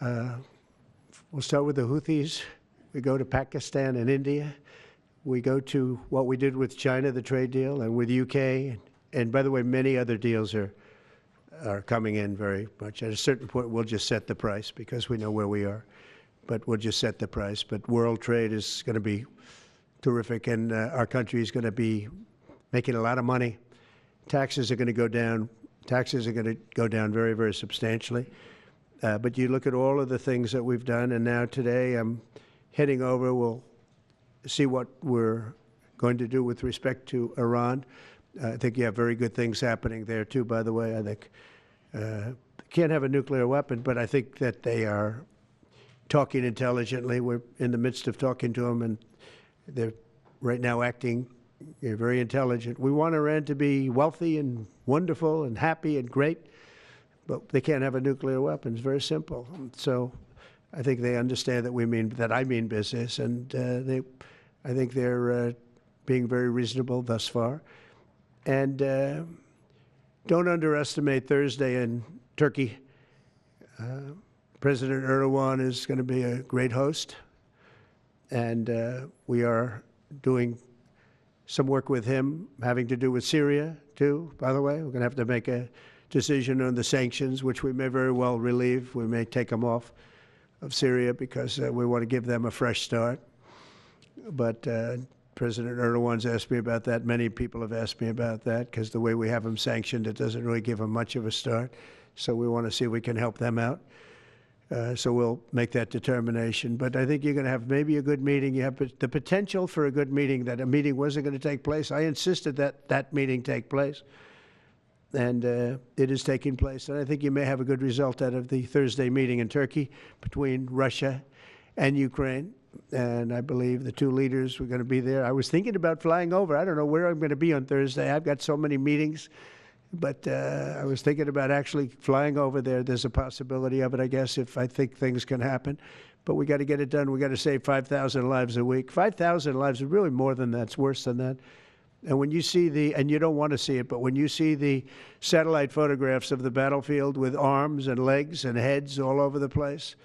have, we'll start with the Houthis. We go to Pakistan and India. We go to what we did with China, the trade deal, and with UK. And by the way, many other deals are coming in very much. At a certain point, we'll just set the price because we know where we are. but we'll just set the price. But world trade is going to be terrific, and our country is going to be making a lot of money. Taxes are going to go down. Taxes are going to go down very, very substantially. But you look at all of the things that we've done, and now today I'm heading over. We'll see what we're going to do with respect to Iran. I think you have very good things happening there, too, by the way. I think can't have a nuclear weapon, but I think that they are talking intelligently. We're in the midst of talking to them, and they're right now acting very intelligent. We want Iran to be wealthy and wonderful and happy and great, but they can't have a nuclear weapon. It's very simple. So I think they understand that I mean business, and I think they're being very reasonable thus far. And don't underestimate Thursday in Turkey. President Erdogan is going to be a great host, and we are doing some work with him having to do with Syria, too, by the way. We're going to have to make a decision on the sanctions, which we may very well relieve. We may take them off of Syria because we want to give them a fresh start. But President Erdogan's asked me about that. Many people have asked me about that because the way we have them sanctioned, it doesn't really give them much of a start. So we want to see if we can help them out. So we'll make that determination. But I think you're going to have maybe a good meeting. You have the potential for a good meeting, that a meeting wasn't going to take place. I insisted that that meeting take place. And it is taking place. And I think you may have a good result out of the Thursday meeting in Turkey between Russia and Ukraine. And I believe the two leaders were going to be there. I was thinking about flying over. I don't know where I'm going to be on Thursday. I've got so many meetings. But I was thinking about actually flying over there. There's a possibility of it, I guess, if I think things can happen. But we got to get it done. We got to save 5,000 lives a week. 5,000 lives is really more than that. It's worse than that. And when you see and you don't want to see it, but when you see the satellite photographs of the battlefield with arms and legs and heads all over the place,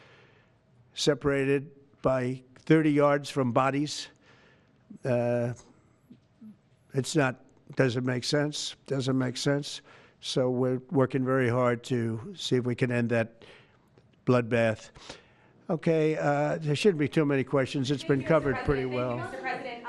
separated by 30 yards from bodies, doesn't make sense. Doesn't make sense. So we're working very hard to see if we can end that bloodbath. Okay, there shouldn't be too many questions. It's been covered pretty well. Mr. President,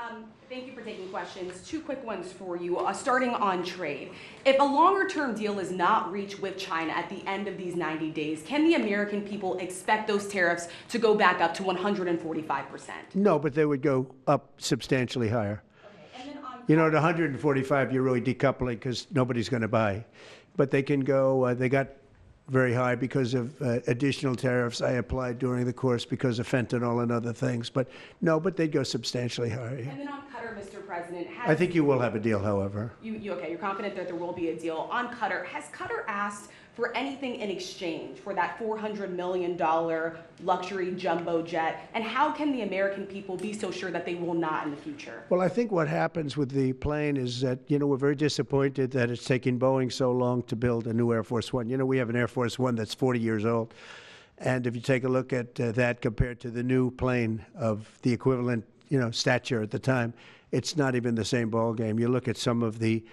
thank you for taking questions. Two quick ones for you, starting on trade. If a longer-term deal is not reached with China at the end of these 90 days, can the American people expect those tariffs to go back up to 145%? No, but they would go up substantially higher. You know, at 145, you're really decoupling because nobody's going to buy. But they can go, they got very high because of additional tariffs I applied during the course because of fentanyl and other things. But no, but they'd go substantially higher. And then on Qatar, Mr. President, I think you will have a deal, however. Okay, you're confident that there will be a deal. On Qatar, has Qatar asked for anything in exchange for that $400 million luxury jumbo jet? And how can the American people be so sure that they will not in the future? Well, I think what happens with the plane is that, you know, we're very disappointed that it's taking Boeing so long to build a new Air Force One. You know, we have an Air Force One that's 40 years old. And if you take a look at that compared to the new plane of the equivalent, you know, stature at the time, it's not even the same ballgame. You look at some of the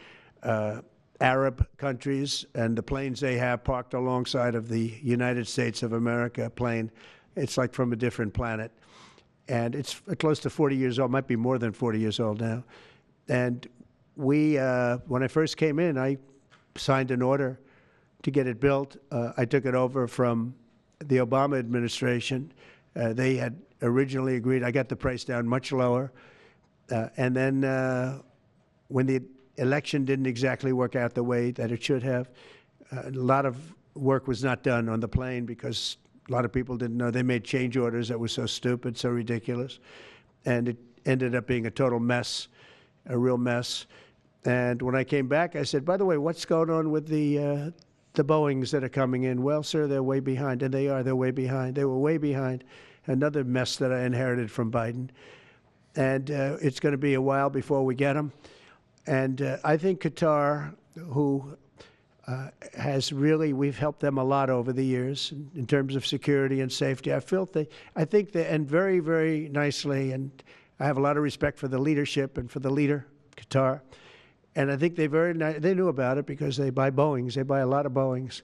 Arab countries and the planes they have parked alongside of the United States of America plane, it's like from a different planet. And it's close to 40 years old, might be more than 40 years old now. And we, when I first came in, I signed an order to get it built. I took it over from the Obama administration. They had originally agreed. I got the price down much lower. And then when the election didn't exactly work out the way that it should have, a lot of work was not done on the plane because a lot of people didn't know. They made change orders that were so stupid, so ridiculous. And it ended up being a total mess, a real mess. And when I came back, I said, by the way, what's going on with the Boeings that are coming in? Well, sir, they're way behind. And they are. They're way behind. They were way behind. Another mess that I inherited from Biden. And it's going to be a while before we get them. And I think Qatar, who has really, we've helped them a lot over the years in terms of security and safety. I think they, and very, very nicely, and I have a lot of respect for the leadership and for the leader, Qatar. And I think they knew about it because they buy Boeings. They buy a lot of Boeings.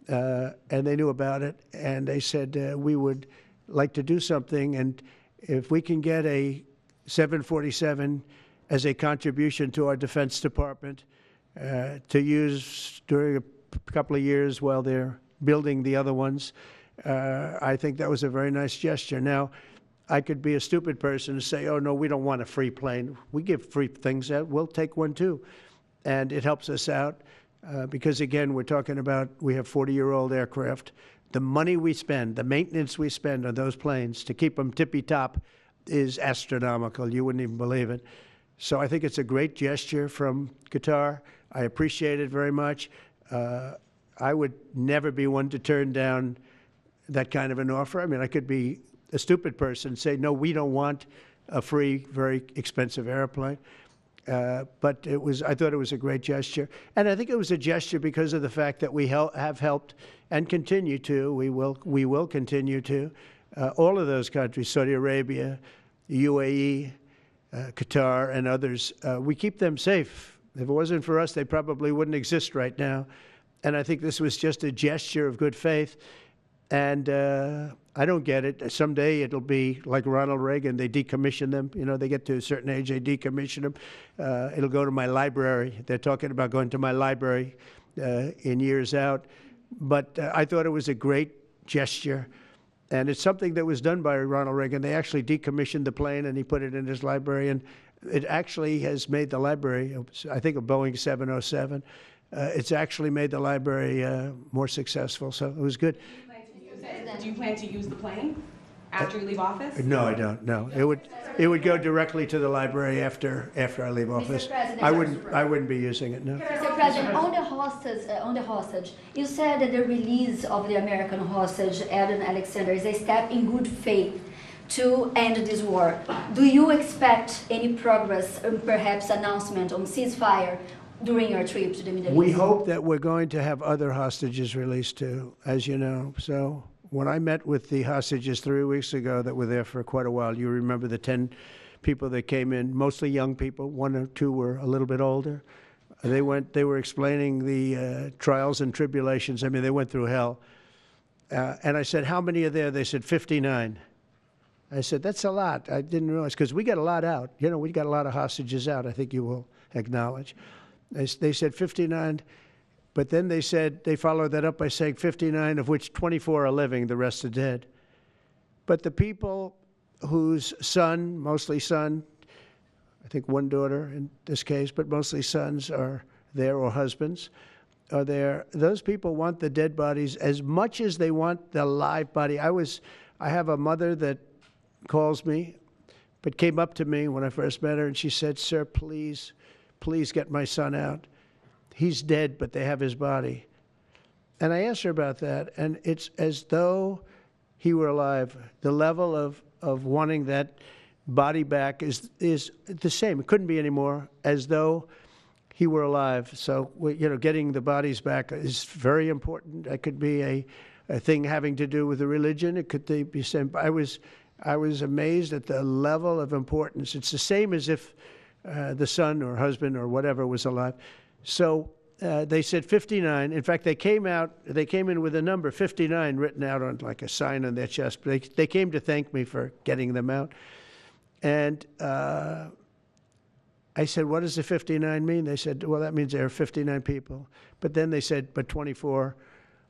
And they knew about it. And they said we would like to do something, and if we can get a 747 as a contribution to our Defense Department to use during a couple of years while they're building the other ones, I think that was a very nice gesture. Now, I could be a stupid person and say, oh, no, we don't want a free plane. We give free things out. We'll take one, too. And it helps us out because, again, we're talking about we have 40-year-old aircraft. The money we spend, the maintenance we spend on those planes to keep them tippy-top is astronomical. You wouldn't even believe it. So I think it's a great gesture from Qatar. I appreciate it very much. I would never be one to turn down that kind of an offer. I mean, I could be a stupid person and say, no, we don't want a free, very expensive airplane. But I thought it was a great gesture. And I think it was a gesture because of the fact that we have helped and continue to, we will continue to, all of those countries, Saudi Arabia, UAE, Qatar, and others. We keep them safe. If it wasn't for us, they probably wouldn't exist right now. And I think this was just a gesture of good faith. And I don't get it. Someday it'll be like Ronald Reagan. They decommission them. You know, they get to a certain age, they decommission them. It'll go to my library. They're talking about going to my library in years out. But I thought it was a great gesture. And it's something that was done by Ronald Reagan. They actually decommissioned the plane, and he put it in his library. And it actually has made the library, I think, a Boeing 707. It's actually made the library more successful. So it was good. Do you plan to use the plane after you leave office? No, I don't. No, it would go directly to the library after I leave office. I wouldn't be using it. No. Mr. President, on the hostage, you said that the release of the American hostage, Adam Alexander, is a step in good faith to end this war. Do you expect any progress, perhaps announcement on ceasefire during your trip to the Middle East? We hope that we're going to have other hostages released too, as you know. So when I met with the hostages 3 weeks ago that were there for quite a while, you remember the 10 people that came in, mostly young people, 1 or 2 were a little bit older. They were explaining the trials and tribulations. I mean, they went through hell. And I said, how many are there? They said 59. I said, that's a lot. I didn't realize, because we got a lot out. You know, we got a lot of hostages out, I think you will acknowledge. They said 59, but then they said, they followed that up by saying 59, of which 24 are living, the rest are dead. But the people whose son, mostly son, I think 1 daughter in this case, but mostly sons are there, or husbands are there, those people want the dead bodies as much as they want the live body. I have a mother that calls me, but came up to me when I first met her, and she said, sir, please get my son out. He's dead, but they have his body. And I asked her about that, and it's as though he were alive. The level of wanting that body back is the same. It couldn't be any more, as though he were alive. So, you know, getting the bodies back is very important. That could be a thing having to do with the religion. It could be same. I was amazed at the level of importance. It's the same as if the son or husband or whatever was alive. So they said 59. In fact, they came in with a number 59 written out on like a sign on their chest. They came to thank me for getting them out. And I said, what does the 59 mean? They said, well, that means there are 59 people. But then they said, but 24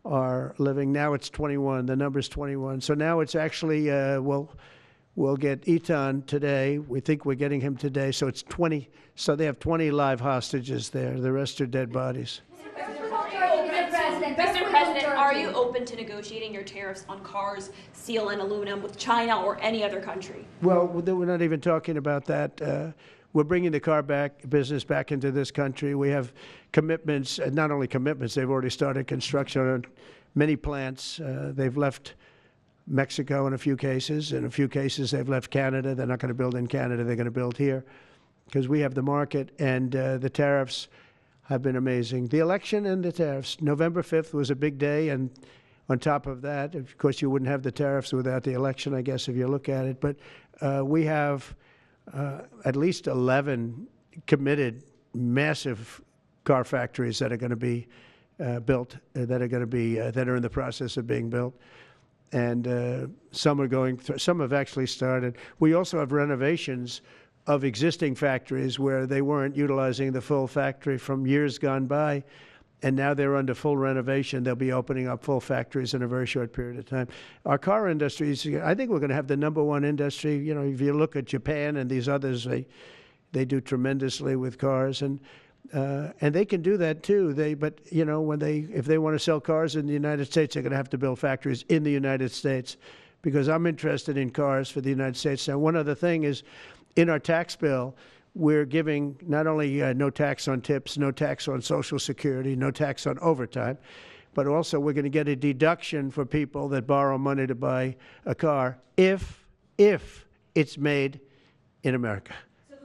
are living. Now it's 21. The number's 21. So now it's actually, we'll get Eitan today. We think we're getting him today. So it's 20. So they have 20 live hostages there. The rest are dead bodies. Mr. President, are you open to negotiating your tariffs on cars, steel, and aluminum with China or any other country? Well, we're not even talking about that. We're bringing the car business back into this country. We have commitments, not only commitments, they've already started construction on many plants. They've left Mexico in a few cases. In a few cases, they've left Canada. They're not going to build in Canada. They're going to build here because we have the market, and the tariffs have been amazing. The election and the tariffs. November 5th was a big day, and on top of that, of course, you wouldn't have the tariffs without the election, I guess, if you look at it. But we have at least 11 committed massive car factories that are going to be built, that are in the process of being built. and some are going through, some have actually started. We also have renovations of existing factories where they weren't utilizing the full factory from years gone by, and now they're under full renovation. They'll be opening up full factories in a very short period of time. Our car industry is, I think we're going to have the #1 industry. You know, if you look at Japan and these others, they do tremendously with cars, and they can do that too. But you know, if they want to sell cars in the United States, they're going to have to build factories in the United States, because I'm interested in cars for the United States. Now, one other thing is, in our tax bill, we're giving not only no tax on tips, no tax on Social Security, no tax on overtime, but also we're going to get a deduction for people that borrow money to buy a car if it's made in America.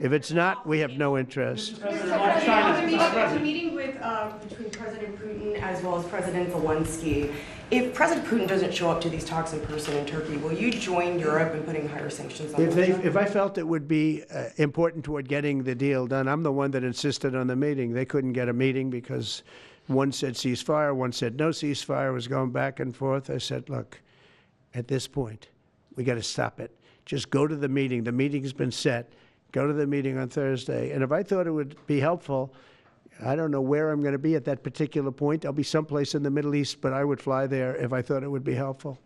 If it's not, we have no interest. The meeting between President Putin as well as President Zelensky, if President Putin doesn't show up to these talks in person in Turkey, will you join Europe in putting higher sanctions on Russia? If I felt it would be important toward getting the deal done, I'm the one that insisted on the meeting. They couldn't get a meeting because one said ceasefire, one said no ceasefire. It was going back and forth. I said, look, at this point, we got to stop it. Just go to the meeting. The meeting's been set. Go to the meeting on Thursday. And if I thought it would be helpful, I don't know where I'm going to be at that particular point. I'll be someplace in the Middle East, but I would fly there if I thought it would be helpful.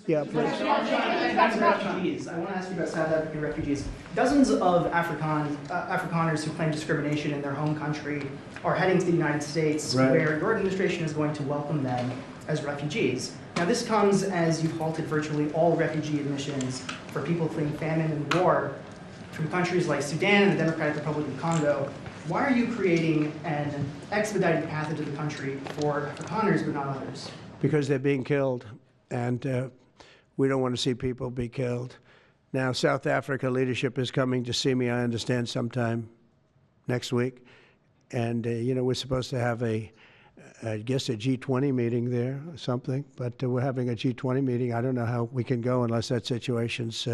Yeah, please. Back to refugees. I want to ask you about South African refugees. Dozens of Afrikaners who claim discrimination in their home country are heading to the United States, right, where your administration is going to welcome them as refugees. Now, this comes as you've halted virtually all refugee admissions for people fleeing famine and war from countries like Sudan and the Democratic Republic of Congo. Why are you creating an expedited path into the country for Afrikaners but not others? Because they're being killed, and we don't want to see people be killed. Now, South Africa leadership is coming to see me, I understand, sometime next week. And, you know, we're supposed to have I guess, a G20 meeting there or something. But we're having a G20 meeting. I don't know how we can go unless that situation's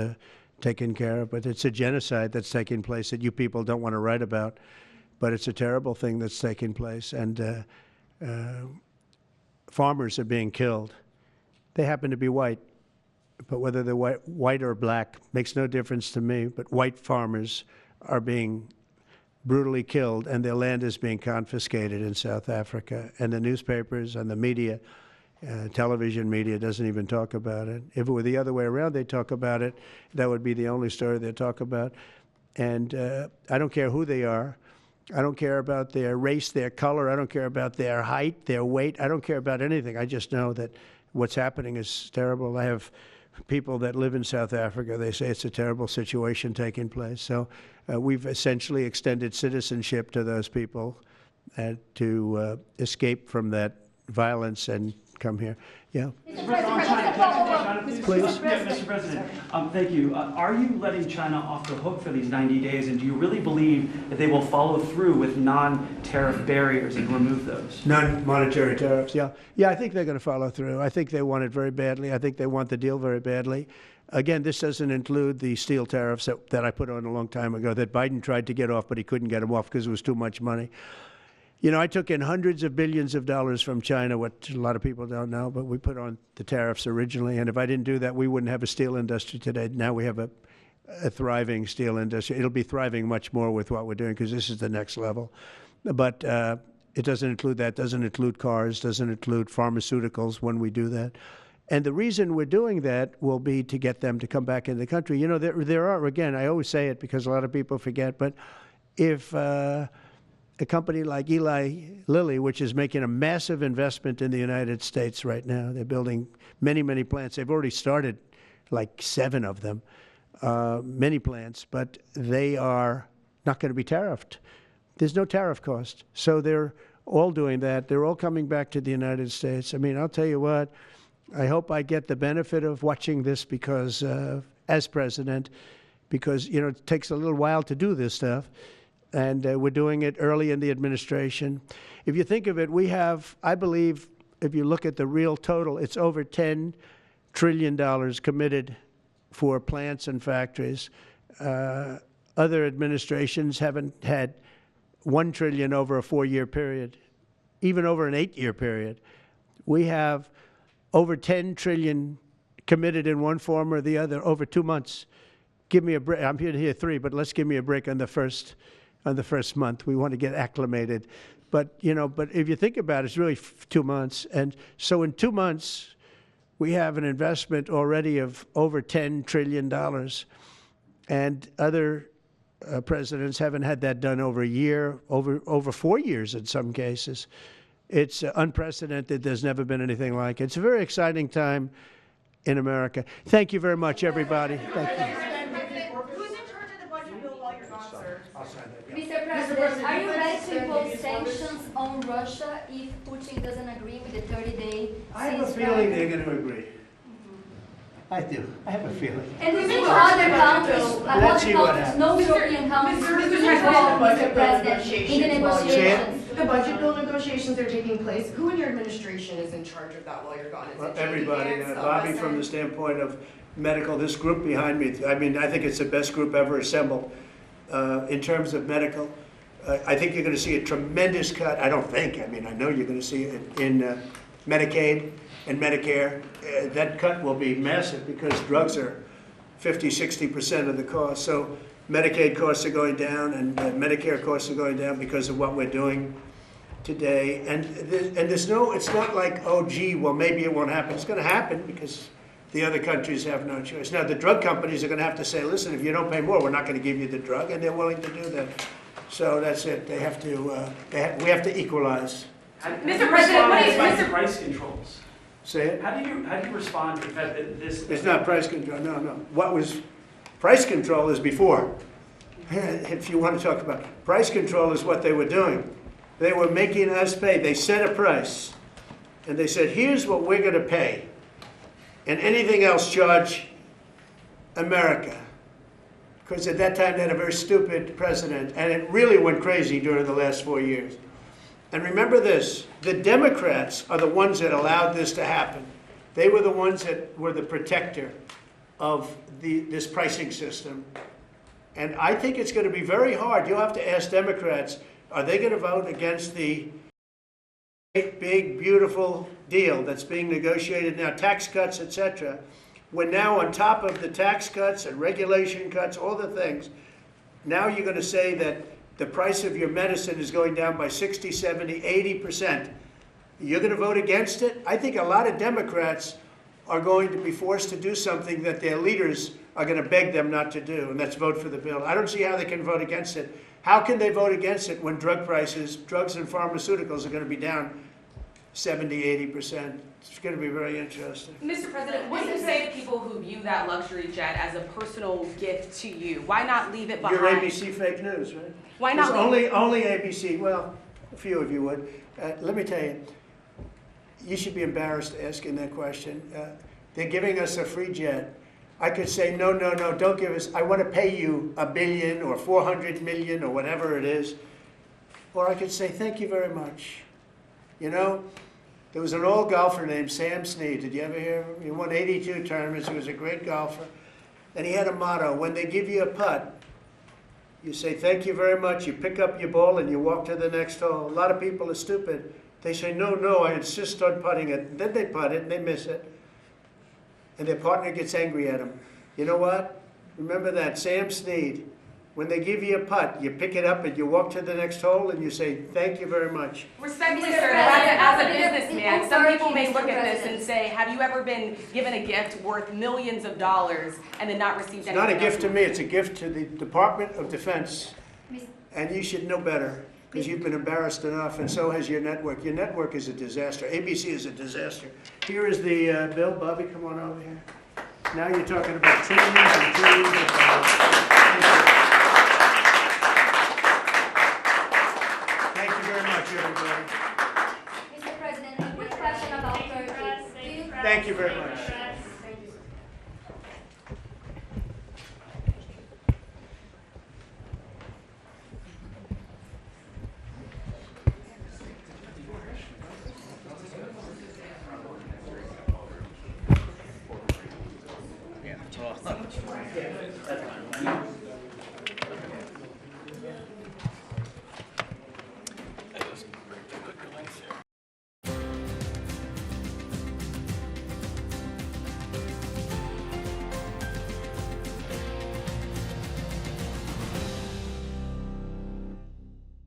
taken care of. But it's a genocide that's taking place that you people don't want to write about. But it's a terrible thing that's taking place. And farmers are being killed. They happen to be white. But whether they're white or black makes no difference to me. But white farmers are being brutally killed, and their land is being confiscated in South Africa. And the newspapers and the media, television media, doesn't even talk about it. If it were the other way around, they'd talk about it. That would be the only story they'd talk about. And I don't care who they are. I don't care about their race, their color. I don't care about their height, their weight. I don't care about anything. I just know that what's happening is terrible. I have people that live in South Africa. They say it's a terrible situation taking place. So we've essentially extended citizenship to those people to escape from that violence and come here. Yeah. Please. Mr. President, thank you. Are you letting China off the hook for these 90 days, and do you really believe that they will follow through with non-tariff barriers and remove those? Non-monetary tariffs, yeah. Yeah, I think they're going to follow through. I think they want it very badly. I think they want the deal very badly. Again, this doesn't include the steel tariffs that I put on a long time ago that Biden tried to get off, but he couldn't get them off because it was too much money. You know, I took in hundreds of billions of dollars from China, what a lot of people don't know, but we put on the tariffs originally. And if I didn't do that, we wouldn't have a steel industry today. Now we have a thriving steel industry. It'll be thriving much more with what we're doing because this is the next level. But it doesn't include that, doesn't include cars, doesn't include pharmaceuticals when we do that. And the reason we're doing that will be to get them to come back in the country. You know, there are, again, I always say it because a lot of people forget, but if a company like Eli Lilly, which is making a massive investment in the United States right now. They're building many, many plants. They've already started like 7 of them, many plants, but they are not going to be tariffed. There's no tariff cost. So they're all doing that. They're all coming back to the United States. I mean, I'll tell you what, I hope I get the benefit of watching this because, as president, because, you know, it takes a little while to do this stuff. And we're doing it early in the administration. If you think of it, we have, I believe, if you look at the real total, it's over $10 trillion committed for plants and factories. Other administrations haven't had $1 trillion over a 4-year period, even over an 8-year period. We have over $10 trillion committed in one form or the other over 2 months. Give me a break. I'm here 3, but let's give me a break on the first month. We want to get acclimated. But, but if you think about it, it's really 2 months. And so in 2 months, we have an investment already of over $10 trillion. And other presidents haven't had that done over a year, over 4 years in some cases. It's unprecedented. There's never been anything like it. It's a very exciting time in America. Thank you very much, everybody. Thank you. Who's in charge of the budget bill while you're gone, sir? I'll sign that. Mr. President, are you ready to impose sanctions on Russia if Putin doesn't agree with the 30-day ceasefire? I have a feeling they're going to agree. I do. I have a feeling. And we think other countries, no European countries, Mr. President, in the negotiations. The budget bill negotiations are taking place. Who in your administration is in charge of that while you're gone? Is it Everybody. Bobby, from the standpoint of medical, this group behind me, I mean, I think it's the best group ever assembled in terms of medical. I think you're going to see a tremendous cut. I don't think. I mean, I know you're going to see it in Medicaid and Medicare. That cut will be massive because drugs are 50–60% of the cost. So Medicaid costs are going down and Medicare costs are going down because of what we're doing today. And there's no, it's not like, oh, gee, well, maybe it won't happen. It's going to happen because the other countries have no choice. Now, the drug companies are going to have to say, listen, if you don't pay more, we're not going to give you the drug, and they're willing to do that. So that's it. They have to, we have to equalize. Mr. President, what is price controls? Say it? How do you respond to the fact that this... It's not price control, no. What was price control is before. If you want to talk about price control is what they were doing. They were making us pay. They set a price, and they said, here's what we're going to pay, and anything else charge America. Because at that time, they had a very stupid president, and it really went crazy during the last 4 years. And remember this, the Democrats are the ones that allowed this to happen. They were the ones that were the protector of this pricing system. And I think it's going to be very hard. You'll have to ask Democrats, are they going to vote against the big, beautiful deal that's being negotiated now, tax cuts, etc. When now on top of the tax cuts and regulation cuts, all the things, now you're going to say that the price of your medicine is going down by 60, 70, 80%. You're going to vote against it? I think a lot of Democrats are going to be forced to do something that their leaders are going to beg them not to do, and that's vote for the bill. I don't see how they can vote against it. How can they vote against it when drug prices, drugs and pharmaceuticals are going to be down 70, 80%? It's going to be very interesting. Mr. President, what do you say to people who view that luxury jet as a personal gift to you? Why not leave it behind? You're ABC fake news, right? Why not? Only ABC. Well, a few of you would. Let me tell you, you should be embarrassed asking that question. They're giving us a free jet. I could say, no, don't give us. I want to pay you $1 billion or $400 million or whatever it is. Or I could say, thank you very much. You know, there was an old golfer named Sam Snead. Did you ever hear of him? He won 82 tournaments. He was a great golfer. And he had a motto, when they give you a putt, you say, thank you very much. You pick up your ball and you walk to the next hole. A lot of people are stupid. They say, no, I insist on putting it. And then they putt it and they miss it. And their partner gets angry at them. You know what? Remember that, Sam Snead. When they give you a putt, you pick it up and you walk to the next hole and you say, thank you very much. Respectfully, sir, as a businessman, some people may look at this and say, have you ever been given a gift worth millions of dollars and then not received anything? It's not a gift to me, it's a gift to the Department of Defense. And you should know better, because you've been embarrassed enough, and so has your network. Your network is a disaster. ABC is a disaster. Here is the bill. Bobby, come on over here. Now you're talking about trillions and trillions of dollars. Thank you very much, everybody. Mr. President, a quick question about Turkey. Thank you very much. Yeah,